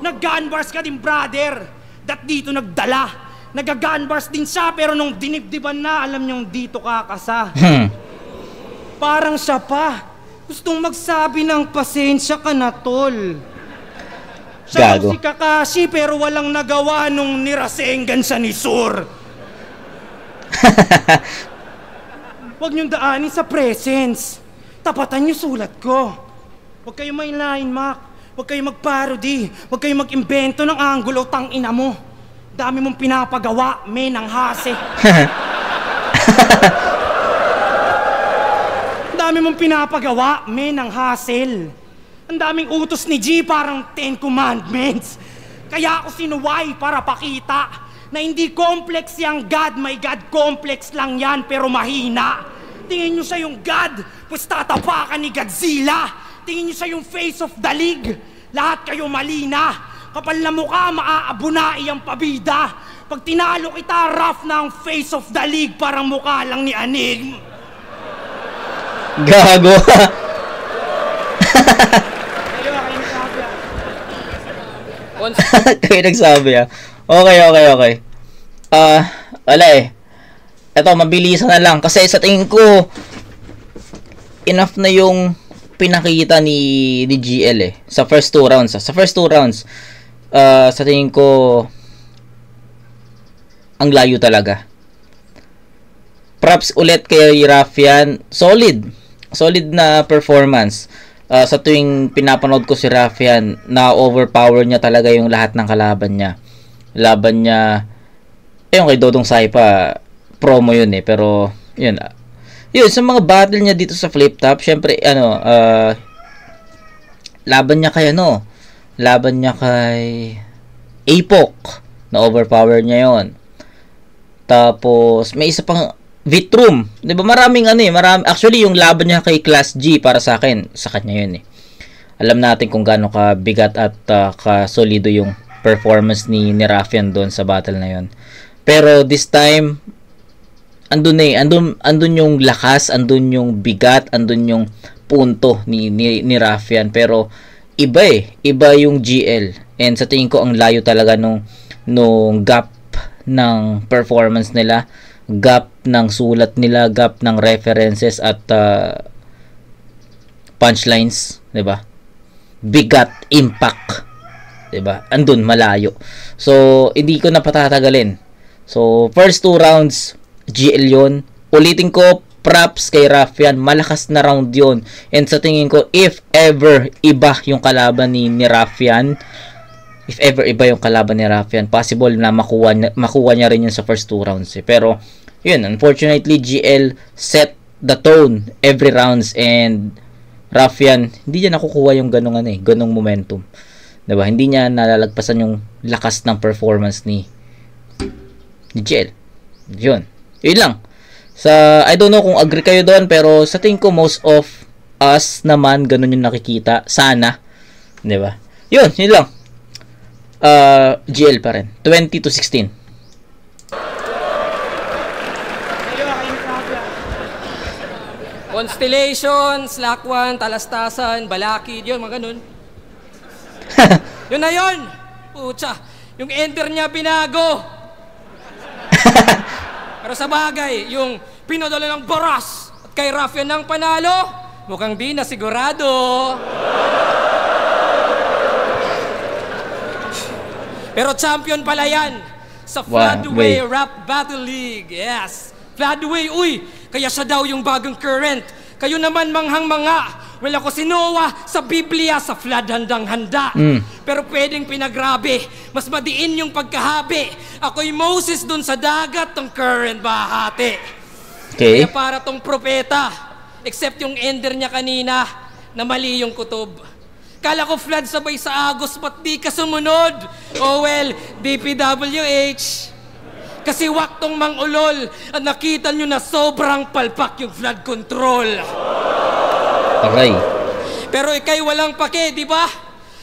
S3: Nag-gunbars ka din, brother. That dito nagdala. Nag-gunbars din siya, pero nung dinibdiban na, alam niyong dito kakasa. Parang siya pa. Gustong magsabi ng pasensya ka na, tol. Siya si Kakashi, pero walang nagawa nung nirasengan siya ni Sur. Huwag niyong daanin sa presence. Tapatan niyo sulat ko. Huwag kayo may line, Mac. Huwag kayo mag-parody. Huwag kayo mag-imbento ng angulo, tang-ina mo. Dami mong pinapagawa, men ang hase. Dami mong pinapagawa, men ang hassle. Ang daming utos ni G, parang 10 commandments. Kaya ako sinuway para pakita na hindi complex yung God. May God complex lang yan, pero mahina. Tingin nyo siya yung God, pues tatapakan ni Godzilla. Tingin nyo siya yung face of the league. Lahat kayo mali na. Kapal na mukha, maaabunai ang pabida. Pag tinalo kita, rough na ang face of the league. Parang mukha lang ni Anig.
S5: Gago. Kayo nagsabi ah. Okay. Wala eh. Eto, mabilisan na lang. Kasi sa tingin ko, enough na yung pinakita ni GL eh. Sa first 2 rounds. Sa first 2 rounds, sa tingin ko, ang layo talaga. Props ulit kay Raffian. Solid na performance. Sa tuwing pinapanood ko si Raffian, na-overpower niya talaga yung lahat ng kalaban niya. Laban niya, yung kay Dodong Saipa, promo yun eh. Pero, yun, sa mga battle niya dito sa Flip Top, syempre, laban niya kay Apok, na-overpower niya yon. Tapos, may isa pang Vitrum. 'Di ba? Marami actually yung laban niya kay Class G para sa akin, sa kanya 'yun eh. Alam natin kung gaano ka bigat at ka-solido yung performance ni Raffian doon sa battle na 'yon. Pero this time andun yung lakas, andun yung bigat, andun yung punto ni Raffian, pero iba yung GL. And sa tingin ko ang layo talaga nung gap ng performance nila, gap ng sulat nila, gap ng references at punchlines, 'di ba? Bigat, impact, 'di ba? Andun malayo. So hindi ko na patatagalin. So first 2 rounds GL 'yon. Ulitin ko, props kay Raffian, malakas na round 'yon. And sa tingin ko, if ever iba yung kalaban ni Raffian, possible na makuha niya rin yun sa first 2 rounds eh. Pero yun, unfortunately GL set the tone every rounds, and Raffian hindi niya nakukuha yung ganong momentum, 'di ba? Hindi niya nalalagpasan yung lakas ng performance ni GL. Yun lang. I don't know kung agree kayo doon, pero sa tingin ko most of us naman ganun yung nakikita sana, 'di ba? Yun lang. GL pa rin. 20-16.
S6: Constellation, Slack 1, Talastasan, Balakid, yun, mga ganun. Yun na yun! Pucha, yung ender niya binago. Pero sa bagay, yung pinadala ng Baras at kay Raffian ng panalo, mukhang di na sigurado. Pero champion pala yan sa Floodway Rap Battle League. Yes, Floodway, uy, kaya siya daw yung bagong current. Kayo naman manghang-manga. Well, ako si Noah sa Biblia, sa flood handang-handa. Pero pwedeng pinagrabe, mas madiin yung pagkahabi. Ako'y Moses dun sa dagat, tong current bahati.
S5: Okay.
S6: Kaya para tong propeta, except yung ender niya kanina, na mali yung kutob. Kala ko flood sabay sa Agos, ba't di ka sumunod? Oh well, DPWH. Kasi waktong mang-ulol at nakita nyo na sobrang palpak yung flood control.
S5: Okay.
S6: Pero ikay walang pake, di ba?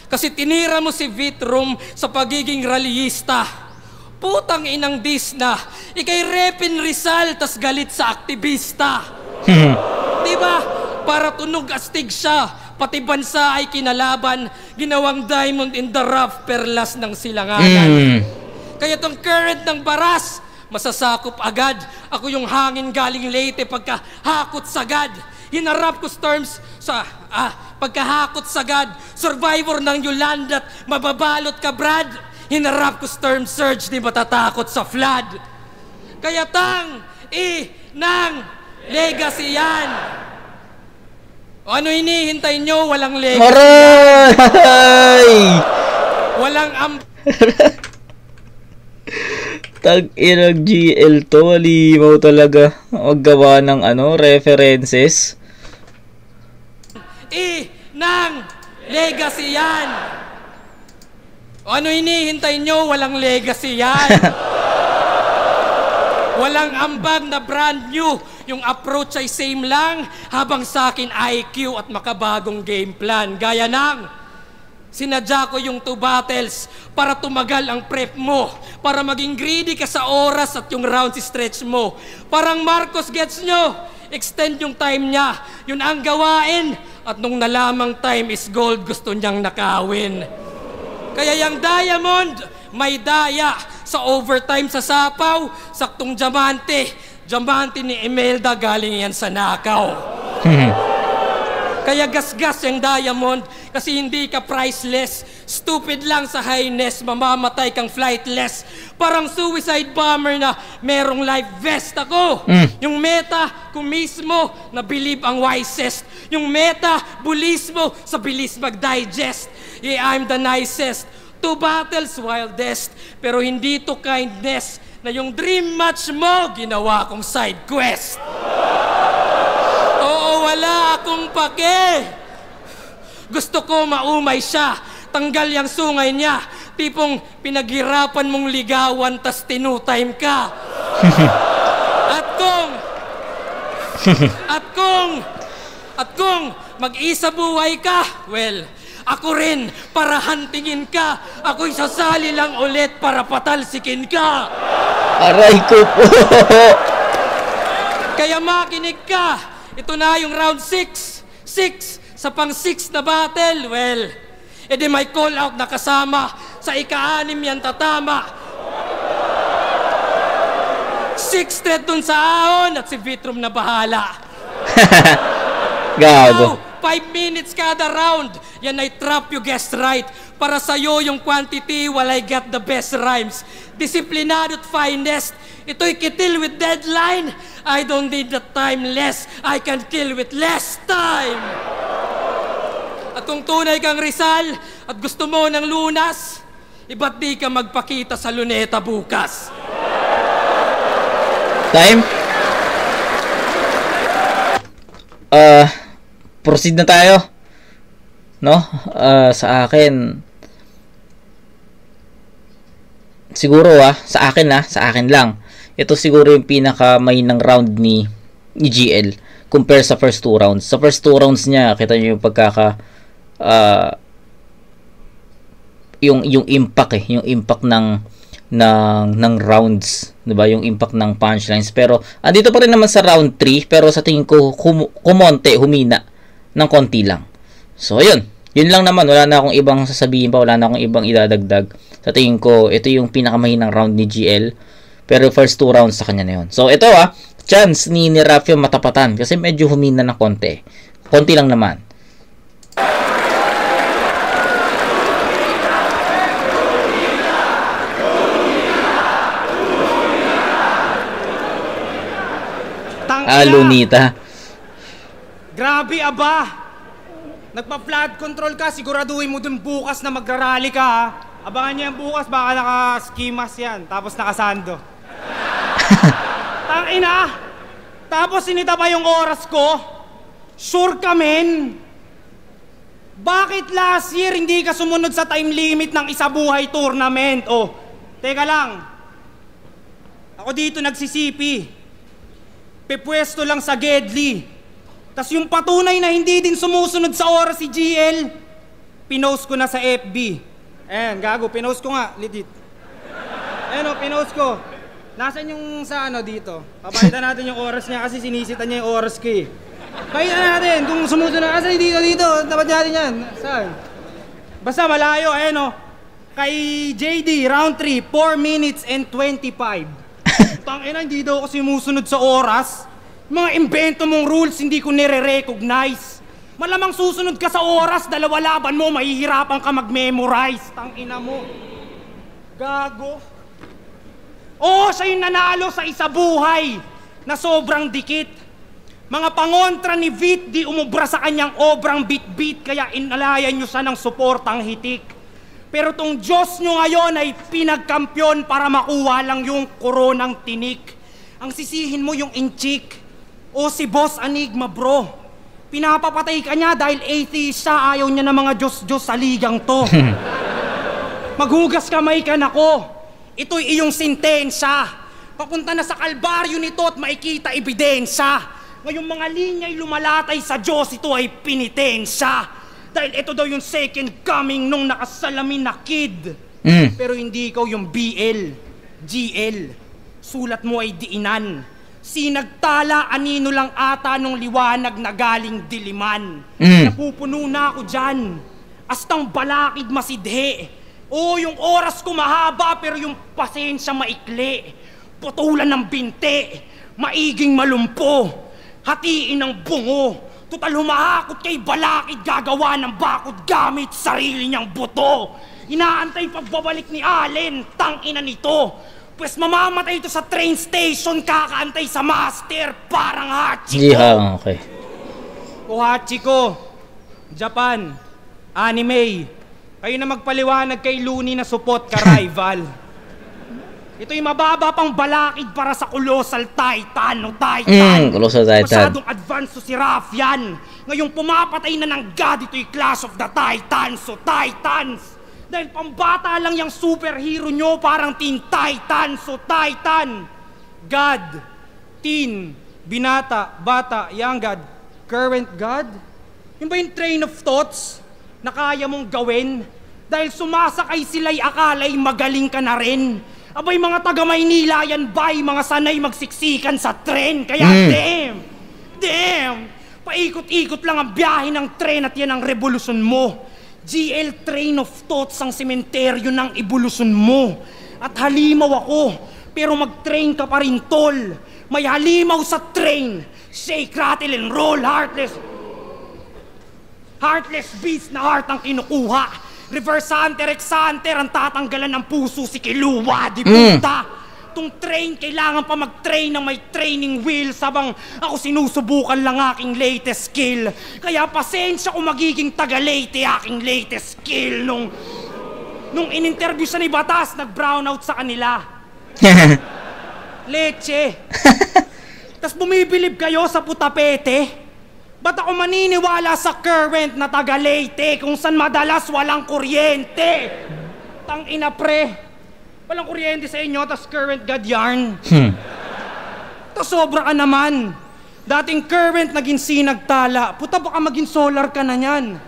S6: Kasi tinira mo si Vitrum sa pagiging rallyista. Putang inang disna, ikay Repin Rizal tas galit sa aktivista. Di ba? Para tunog astig siya, pati bansa ay kinalaban, ginawang diamond in the rough, perlas ng silanganan. Kaya tong current ng baras, masasakop agad. Ako yung hangin galing Leyte pagkahakot sagad. Hinarap ko storms sa pagkahakot sagad. Survivor ng Yolanda at mababalot ka, Brad. Hinarap ko storm surge, di matatakot sa flood. Kaya ng legacy yan. O ano hinihintay nyo? Walang legacy yan. Walang
S5: Tag-inag GL to, limaw talaga maggawa ng references.
S6: Ng legacy yan. O ano hinihintay nyo? Walang legacy yan. Walang ambag na brand new. Yung approach ay same lang, habang sa akin IQ at makabagong game plan. Gaya ng sinadya ko yung 2 battles para tumagal ang prep mo, para maging greedy ka sa oras at yung rounds stretch mo. Parang Marcos, gets nyo? Extend yung time niya, yun ang gawain. At nung nalamang time is gold, gusto niyang nakawin. Kaya yung Diamond, may daya. Sa overtime sa sapaw, saktong diamante. Diamante ni Imelda, galing yan sa nakaw. Kaya gasgas yung Diamond kasi hindi ka priceless. Stupid lang sa highness, mamamatay kang flightless. Parang suicide bomber na merong life vest ako. Yung meta ko mismo na believe ang wisest. Yung metabolismo sa bilis mag-digest. Yeah, I'm the nicest. 2 battles, wildest. Pero hindi to kindness na yung dream match mo ginawa kong side quest. Oo, wala akong pake. Gusto ko maumay siya, tanggal yung sungay niya. Tipong pinaghirapan mong ligawan tas tinutime ka. At kung mag-isa buhay ka, well, ako rin para hantingin ka. Ako'y sasali lang ulit para patalsikin ka.
S5: Aray ko po.
S6: Kaya makinig ka. Ito na yung round 6. 6 sa pang 6 na battle. Well, edi may call out na kasama. Sa ika-6 yan tatama. 6 thread dun sa ahon at si Vitrum na bahala.
S5: Gago.
S6: 5 minutes kada round. Yan ay trap, you guessed right. Para sa'yo yung quantity while I get the best rhymes. Disiplinado at finest. Ito'y kitil with deadline. I don't need the time less. I can kill with less time. At kung tunay kang Rizal at gusto mo ng lunas, iba't di ka magpakita sa luneta bukas.
S5: Time? Proceed na tayo. No? Sa akin, siguro sa akin lang. Ito siguro yung pinaka mahinang round ni GL compare sa first 2 rounds. Sa first 2 rounds niya, kita niyo yung yung impact yung impact ng rounds, 'di ba? Yung impact ng punchlines. Pero andito pa rin naman sa round 3, pero sa tingin ko humina ng konti lang. So ayun, yun lang naman, wala na akong ibang sasabihin pa, wala na akong ibang idadagdag. Sa tingin ko, ito yung pinakamahinang round ni GL. Pero first 2 rounds sa kanya na yun. So ito chance ni Raffio matapatan kasi medyo humina ng konti. Konti lang naman. Lunita.
S3: Grabe aba. Nagpa-flood control ka, siguraduhin mo dun bukas na magrarally ka ha. Abangan niyo yan bukas, baka naka-skimas yan, tapos nakasando. Tangina! Tapos sinita pa yung oras ko? Sure ka, men? Bakit last year hindi ka sumunod sa time limit ng isa buhay tournament? Oh, teka lang. Ako dito nagsisipi. Pepwesto lang sa Gedli. Tas yung patunay na hindi din sumusunod sa oras si GL, pinost ko na sa FB. Ayan, gago, pinost ko nga, legit. Ayan o, pinost ko. Nasaan yung sa ano dito? Papalitan natin yung oras niya kasi sinisitan niya yung oras ko eh. Pakita natin kung sumusunod. Asan dito? Dapat natin yan. Saan? Basta malayo, ayan o. Kay JD, round 3, 4 minutes and 25. Tangina, hindi daw ako sumusunod sa oras. Mga invento mong rules, hindi ko nire-recognize. Malamang susunod ka sa oras, dalawa laban mo, mahihirapan ka mag-memorize. Tangina mo. Gago. Oo, siya yung nanalo sa isa buhay na sobrang dikit. Mga pangontra ni Vit di umubra sa kanyang obrang bit-bit kaya inalayan nyo siya ng suportang hitik. Pero tong Diyos nyo ngayon ay pinagkampyon para makuha lang yung koronang tinik. Ang sisihin mo yung inchik. O si Boss Enigma bro. Pinapapatay ka niya dahil atheist siya, ayaw niya ng mga Diyos-Diyos sa ligang to. Maghugas kamay ka na ko. Ito'y iyong sintensya. Papunta na sa kalbaryo nito at makikita ebidensya. Ngayong mga linya'y lumalatay sa Diyos, ito ay pinitensya. Dahil ito daw yung second coming nung nakasalamin na kid. Pero hindi ikaw yung BL, GL. Sulat mo ay diinan. Sinagtala, anino lang ata nung liwanag na galing diliman. Napupuno na ako dyan. Astang balakid masidhe. Oo, yung oras ko mahaba pero yung pasensya maikli. Putulan ng binte, maiging malumpo, hatiin ng bungo. Tutal humahakot kay balakid, gagawa ng bakod gamit sarili niyang buto. Inaantay pagbabalik ni Allen, tangina nito. Pues mamamatay ito sa train station, kakaantay sa master, parang Hachiko.
S5: Yeah, okay.
S3: O Hachiko, Japan, anime. Kayo na magpaliwanag kay Looney na support ka rival. Ito'y mababa pang balakid para sa Colossal Titan o Titan.
S5: Colossal Titan.
S3: Masyadong advance si Raffian. Ngayong pumapatay na ng God, ito'y Clash of the Titans o Titans. Dahil pambata lang yung superhero nyo, parang Teen Titans o Titan. God, teen, binata, bata, young God, current God. Yun ba yung train of thoughts na kaya mong gawin? Dahil sumasakay sila'y akala'y magaling ka na rin. Abay mga taga Maynila yan bay, mga sanay magsiksikan sa tren. Kaya damn, paikot-ikot lang ang biyahe ng tren at yan ang revolusyon mo. GL train of thoughts ang sementeryo ng evolusyon mo. At halimaw ako, pero mag-train ka pa rin tol. May halimaw sa train, shake, rattle and roll, Heartless beast na heart ang kinukuha. Reverse hunter, ex-hunter, ang tatanggalan ng puso si Kiluwa, di puta. Tung train, kailangan pa mag-train ng may training wheels habang ako sinusubukan lang aking latest skill. Kaya pasensya kung magiging taga-late aking latest skill. Nung in-interview siya ni Batas, nag-brownout sa kanila. Leche. Tas bumibilib kayo sa putapete. Ba't ako maniniwala sa current na taga-Leyte kung saan madalas walang kuryente? Tangina pre, walang kuryente sa inyo, tas current God yarn. Tas sobra ka naman. Dating current naging sinagtala, puta baka maging solar ka na yan.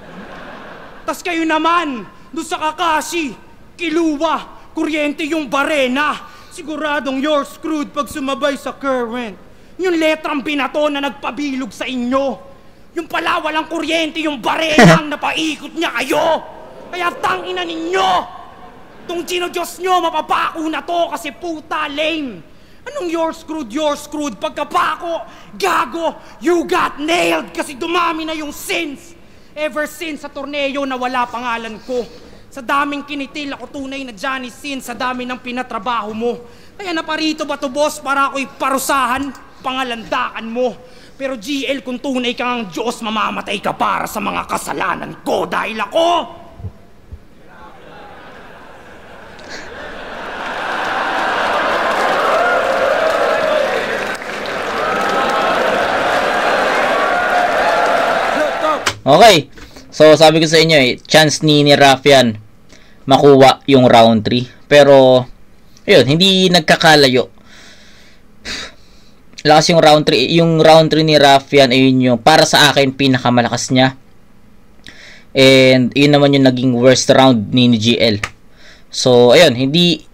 S3: Tas kayo naman, doon sa Kakashi, Kiluwa, kuryente yung barena. Siguradong you're screwed pag sumabay sa current. Yung letrang binato na nagpabilog sa inyo. Yung pala walang kuryente, yung barena ang napaikot niya kayo. Kaya tangina ninyo. Tung Diyos nyo, mapapako na to kasi puta lame. Anong you're screwed? Pagkapako, gago, you got nailed kasi dumami na yung sins. Ever since sa torneo na wala pangalan ko. Sa daming kinitil ako tunay na Johnny Sin sa dami ng pinatrabaho mo. Kaya naparito ba to boss para ako'y parusahan, pangalandakan mo. Pero GL, kung tunay kang Diyos, mamamatay ka para sa mga kasalanan ko dahil ako...
S5: Okay. So, sabi ko sa inyo chance ni Raffian makuha yung round 3. Pero, ayun, hindi nagkakalayo. lakas yung round 3. Yung round 3 ni Raffian, ayun yung para sa akin pinakamalakas niya. And yun naman yung naging worst round ni GL. So ayun, hindi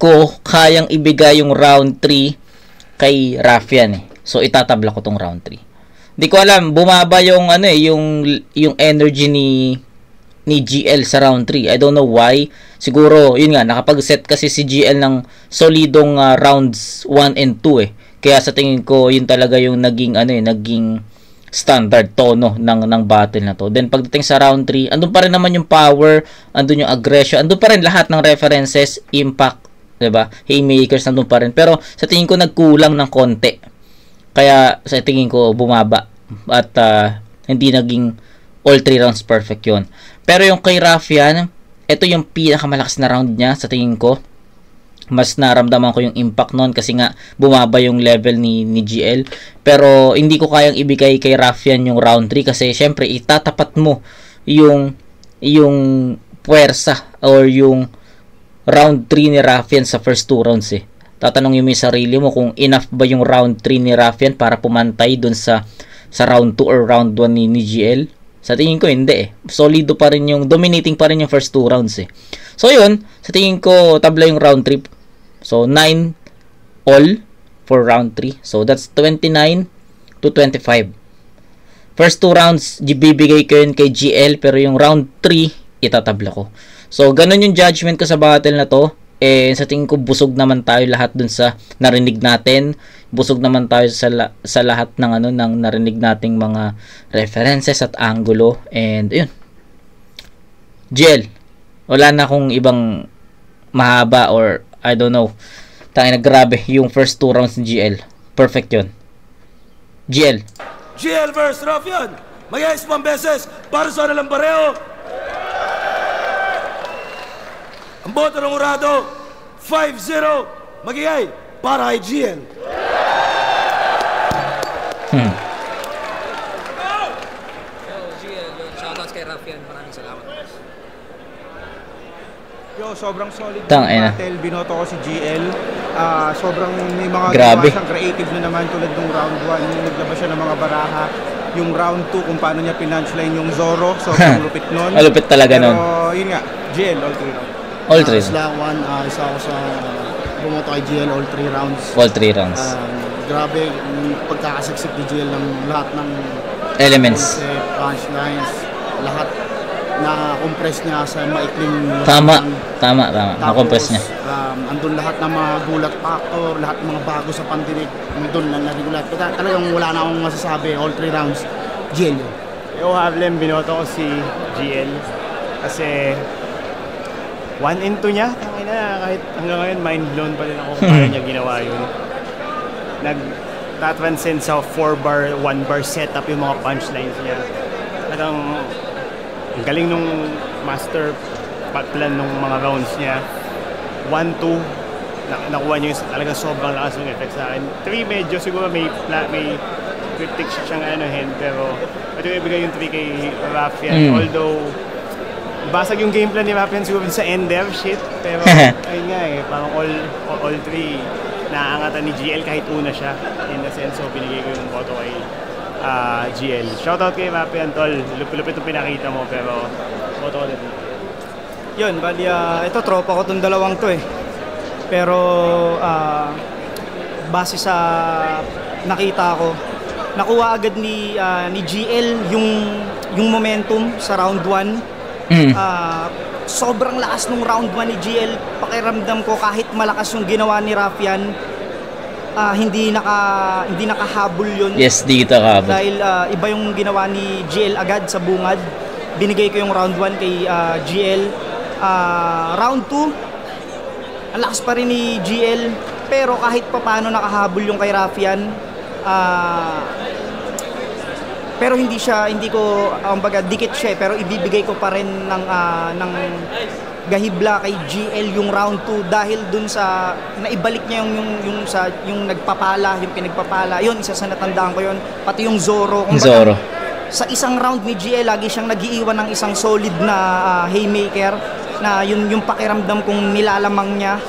S5: ko kayang ibigay yung round 3 kay Raffian eh. So itatabla ko tong round 3. Hindi ko alam, bumaba yung ano eh, yung energy ni GL sa round 3. I don't know why. Siguro, yun nga, nakapag-set kasi si GL ng solidong rounds 1 and 2 eh. Kaya sa tingin ko, yun talaga yung naging ano eh, naging standard tono ng battle na to. Then pagdating sa round 3, andun pa rin naman yung power, andun yung aggression, andun pa rin lahat ng references, impact, 'di ba? Haymakers andun pa rin. Pero sa tingin ko nagkulang ng konti. Kaya sa tingin ko bumaba at hindi naging all 3 rounds perfect yon. Pero yung kay Raffian, ito yung pinakamalakas na round niya sa tingin ko. Mas naramdaman ko yung impact nun kasi nga bumaba yung level ni GL. Pero hindi ko kayang ibigay kay Raffian yung round 3 kasi syempre itatapat mo yung puwersa or yung round 3 ni Raffian sa first 2 rounds eh. Tatanungin mo yung sarili mo kung enough ba yung round 3 ni Raffian para pumantay dun sa round 2 or round 1 ni GL. Sa tingin ko hindi eh. Solido pa rin yung, dominating pa rin yung first 2 rounds eh. So yun, sa tingin ko tabla yung round 3. So 9 all for round 3. So that's 29 to 25. First 2 rounds bibigay ko yun kay GL, pero yung round 3 itatabla ko. So ganun yung judgment ko sa battle na to. Sa tingin ko busog naman tayo lahat dun sa narinig natin. Busog naman tayo sa lahat ng ng narinig nating mga references at angulo. And yun. GL, wala na akong ibang mahaba or I don't know. Tangina, grabe yung first 2 rounds ni GL. Perfect yun. GL
S4: versus Raffian. Mag-ayos pang beses para sa nalang pareho. Ang boto ng urado, 5-0, magigay para kay GL.
S6: GL, shoutouts kay Raffian. Maraming salamat.
S7: Yo, sobrang solid ng
S5: Tangina.
S7: battle. Binoto ko si GL. Sobrang may mga
S5: Grabe.
S7: ginawa siyang creative na naman tulad ng round 1. Naglabas siya ng mga baraha. Yung round 2 kung paano niya pinunchline yung Zoro. Sobrang lupit nun.
S5: Malupit talaga nun.
S7: Pero yun nga, GL all 3 rounds.
S5: All 3.
S1: Sila one, isa ako sa bumoto kay GL all 3 rounds.
S5: All 3 rounds.
S1: Grabe, yung pagkakasaksik ni GL ng lahat ng
S5: Elements.
S1: concept, punchlines, lahat na compress niya sa maikling
S5: Tama.
S1: Tapos,
S5: Na-compress niya.
S1: andun lahat ng mga gulat factor, lahat ng mga bago sa pandinig, andun na narigulat. Talagang wala na akong masasabi, all 3 rounds, GL yun.
S8: Yo, Harlem, binoto ko si GL kasi 1 and 2 niya, tangina, kahit hanggang ngayon mind blown pa rin ako kung paano niya ginawa yun. Nag-transcend sa 4-bar, 1-bar setup yung mga punchlines niya. Talagang ang galing nung master plan nung mga rounds niya. 1-2, nakuha niya yung talagang sobrang lakas ng effect sa akin. 3 medyo siguro may cryptic siyang hand, pero pwede ibigay yung 3 kay Raffian. Although basag yung game plan ni Raffian siguro sa Ender shit, pero ayun nga parang all 3 naaangatan ni GL kahit una siya in the sense, so binigay ko yung boto kay GL. Shoutout kay Raffian, tol, lupit yung pinakita mo, pero boto ko din.
S7: Yun, bali, ito tropa ko tong dalawang to eh. Pero base sa nakita ko, nakuha agad ni GL yung momentum sa round 1. Sobrang lakas nung round 1 ni GL. Pakiramdam ko kahit malakas yung ginawa ni Raffian, hindi nakahabol yun.
S5: Yes, dito kahabol.
S7: Dahil iba yung ginawa ni GL agad sa bungad. Binigay ko yung round 1 kay GL. Round 2, ang lakas pa rin ni GL, pero kahit pa paano nakahabol yung kay Raffian. Pero hindi ko baga dikit siya, pero ibibigay ko pa rin ng gahibla kay GL yung round 2 dahil dun sa naibalik niya yung nagpapala, yung pinagpapala. Yun, isa sa natandaan ko yun, pati yung Zoro.
S5: Zoro.
S7: Sa isang round ni GL lagi siyang nagiiwan ng isang solid na haymaker na yung pakiramdam kung nilalamang niya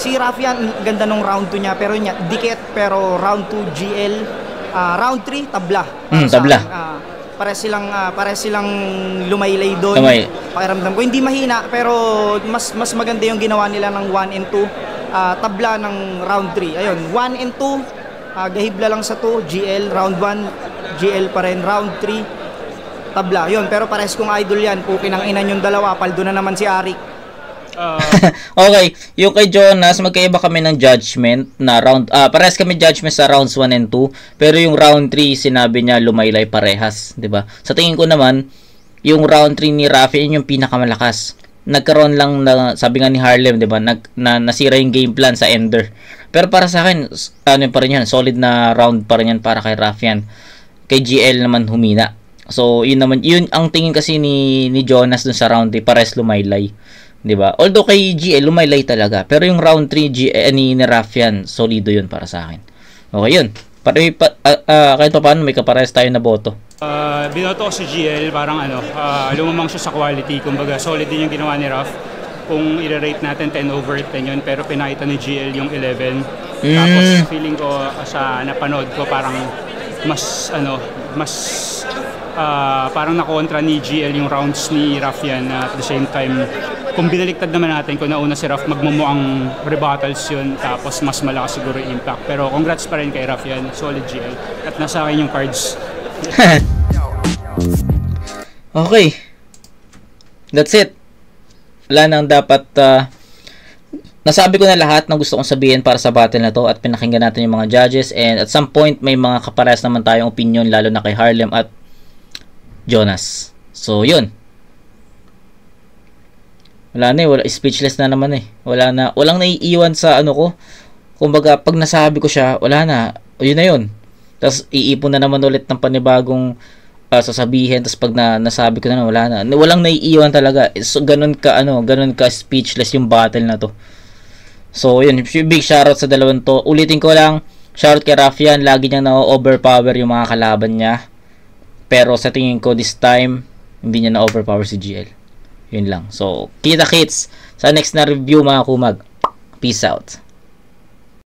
S7: Si Rafian, ganda nung round 2 niya, pero dikit, pero round 2 GL, round 3 tabla.
S5: Tabla.
S7: Pare silang lumaylay doon. Pakiramdam ko hindi mahina, pero mas maganda yung ginawa nila ng 1 and 2. Tabla ng round 3. Ayun, 1 and 2, gahibla lang sa 2, GL, round 1, GL pa rin, round 3, tabla. Yun, pero pares kong idol yan. Pukin ang inan yung dalawa, paldo na naman si Arik.
S5: Okay, yung kay Jonas, magkaiba kami ng judgment na round, parehas kami judgment sa rounds 1 and 2, pero yung round 3 sinabi niya lumaylay parehas, 'di ba? Sa tingin ko naman, yung round 3 ni Rafi yun yung pinakamalakas. Nagkaroon lang na, sabi nga ni Harlem, 'di ba? Nasira yung game plan sa Ender. Pero para sa akin, ano pa rin yan, solid na round pa rin yan para kay Rafian. Kay GL naman humina. So, yun ang tingin kasi ni Jonas dun sa round 3, pares lumaylay. 'Di ba? Although kay GL lumaylay talaga, pero yung round 3 ni Rafian, solido 'yun para sa akin. Okay 'yun. Kahit pa paano may kaparehas tayo na boto.
S9: Binoto ko si GL, parang lumamang siya sa quality, kumbaga solid din yung ginawa ni Raf. Kung i-rate natin 10 over 10 yun, pero pinakita ni GL yung 11. Tapos feeling ko sa napanood ko parang parang nakontra ni GL yung rounds ni Rafian. At the same time, kung binaliktad naman natin, kung nauna si Raf, magmumuang rebuttals yun, tapos mas malakas siguro yung impact. Pero congrats pa rin kay Rafian, solid GL. At nasa akin yung cards.
S5: Okay. That's it. Wala nang dapat... nasabi ko na lahat ng gusto kong sabihin para sa battle na to at pinakinggan natin yung mga judges, and at some point may mga kaparehas naman tayong opinion, lalo na kay Harlem at Jonas. So, yun. Wala speechless na naman eh. Walang naiiwan sa ano ko. Kumbaga, pag nasabi ko siya, wala na. Yun na yun. Tapos, iipon na naman ulit ng panibagong sasabihin. Tapos, pag nasabi ko na, wala na. Walang naiiwan talaga. So, ganun ka speechless yung battle na to. So, yun. Big shoutout sa dalawang to. Ulitin ko lang, shoutout kay Rafian. Lagi niya na-overpower yung mga kalaban niya. Pero, sa tingin ko, this time, hindi niya na-overpower si GL. Yun lang. So, kita-kits sa next na review mga kumag. Peace out.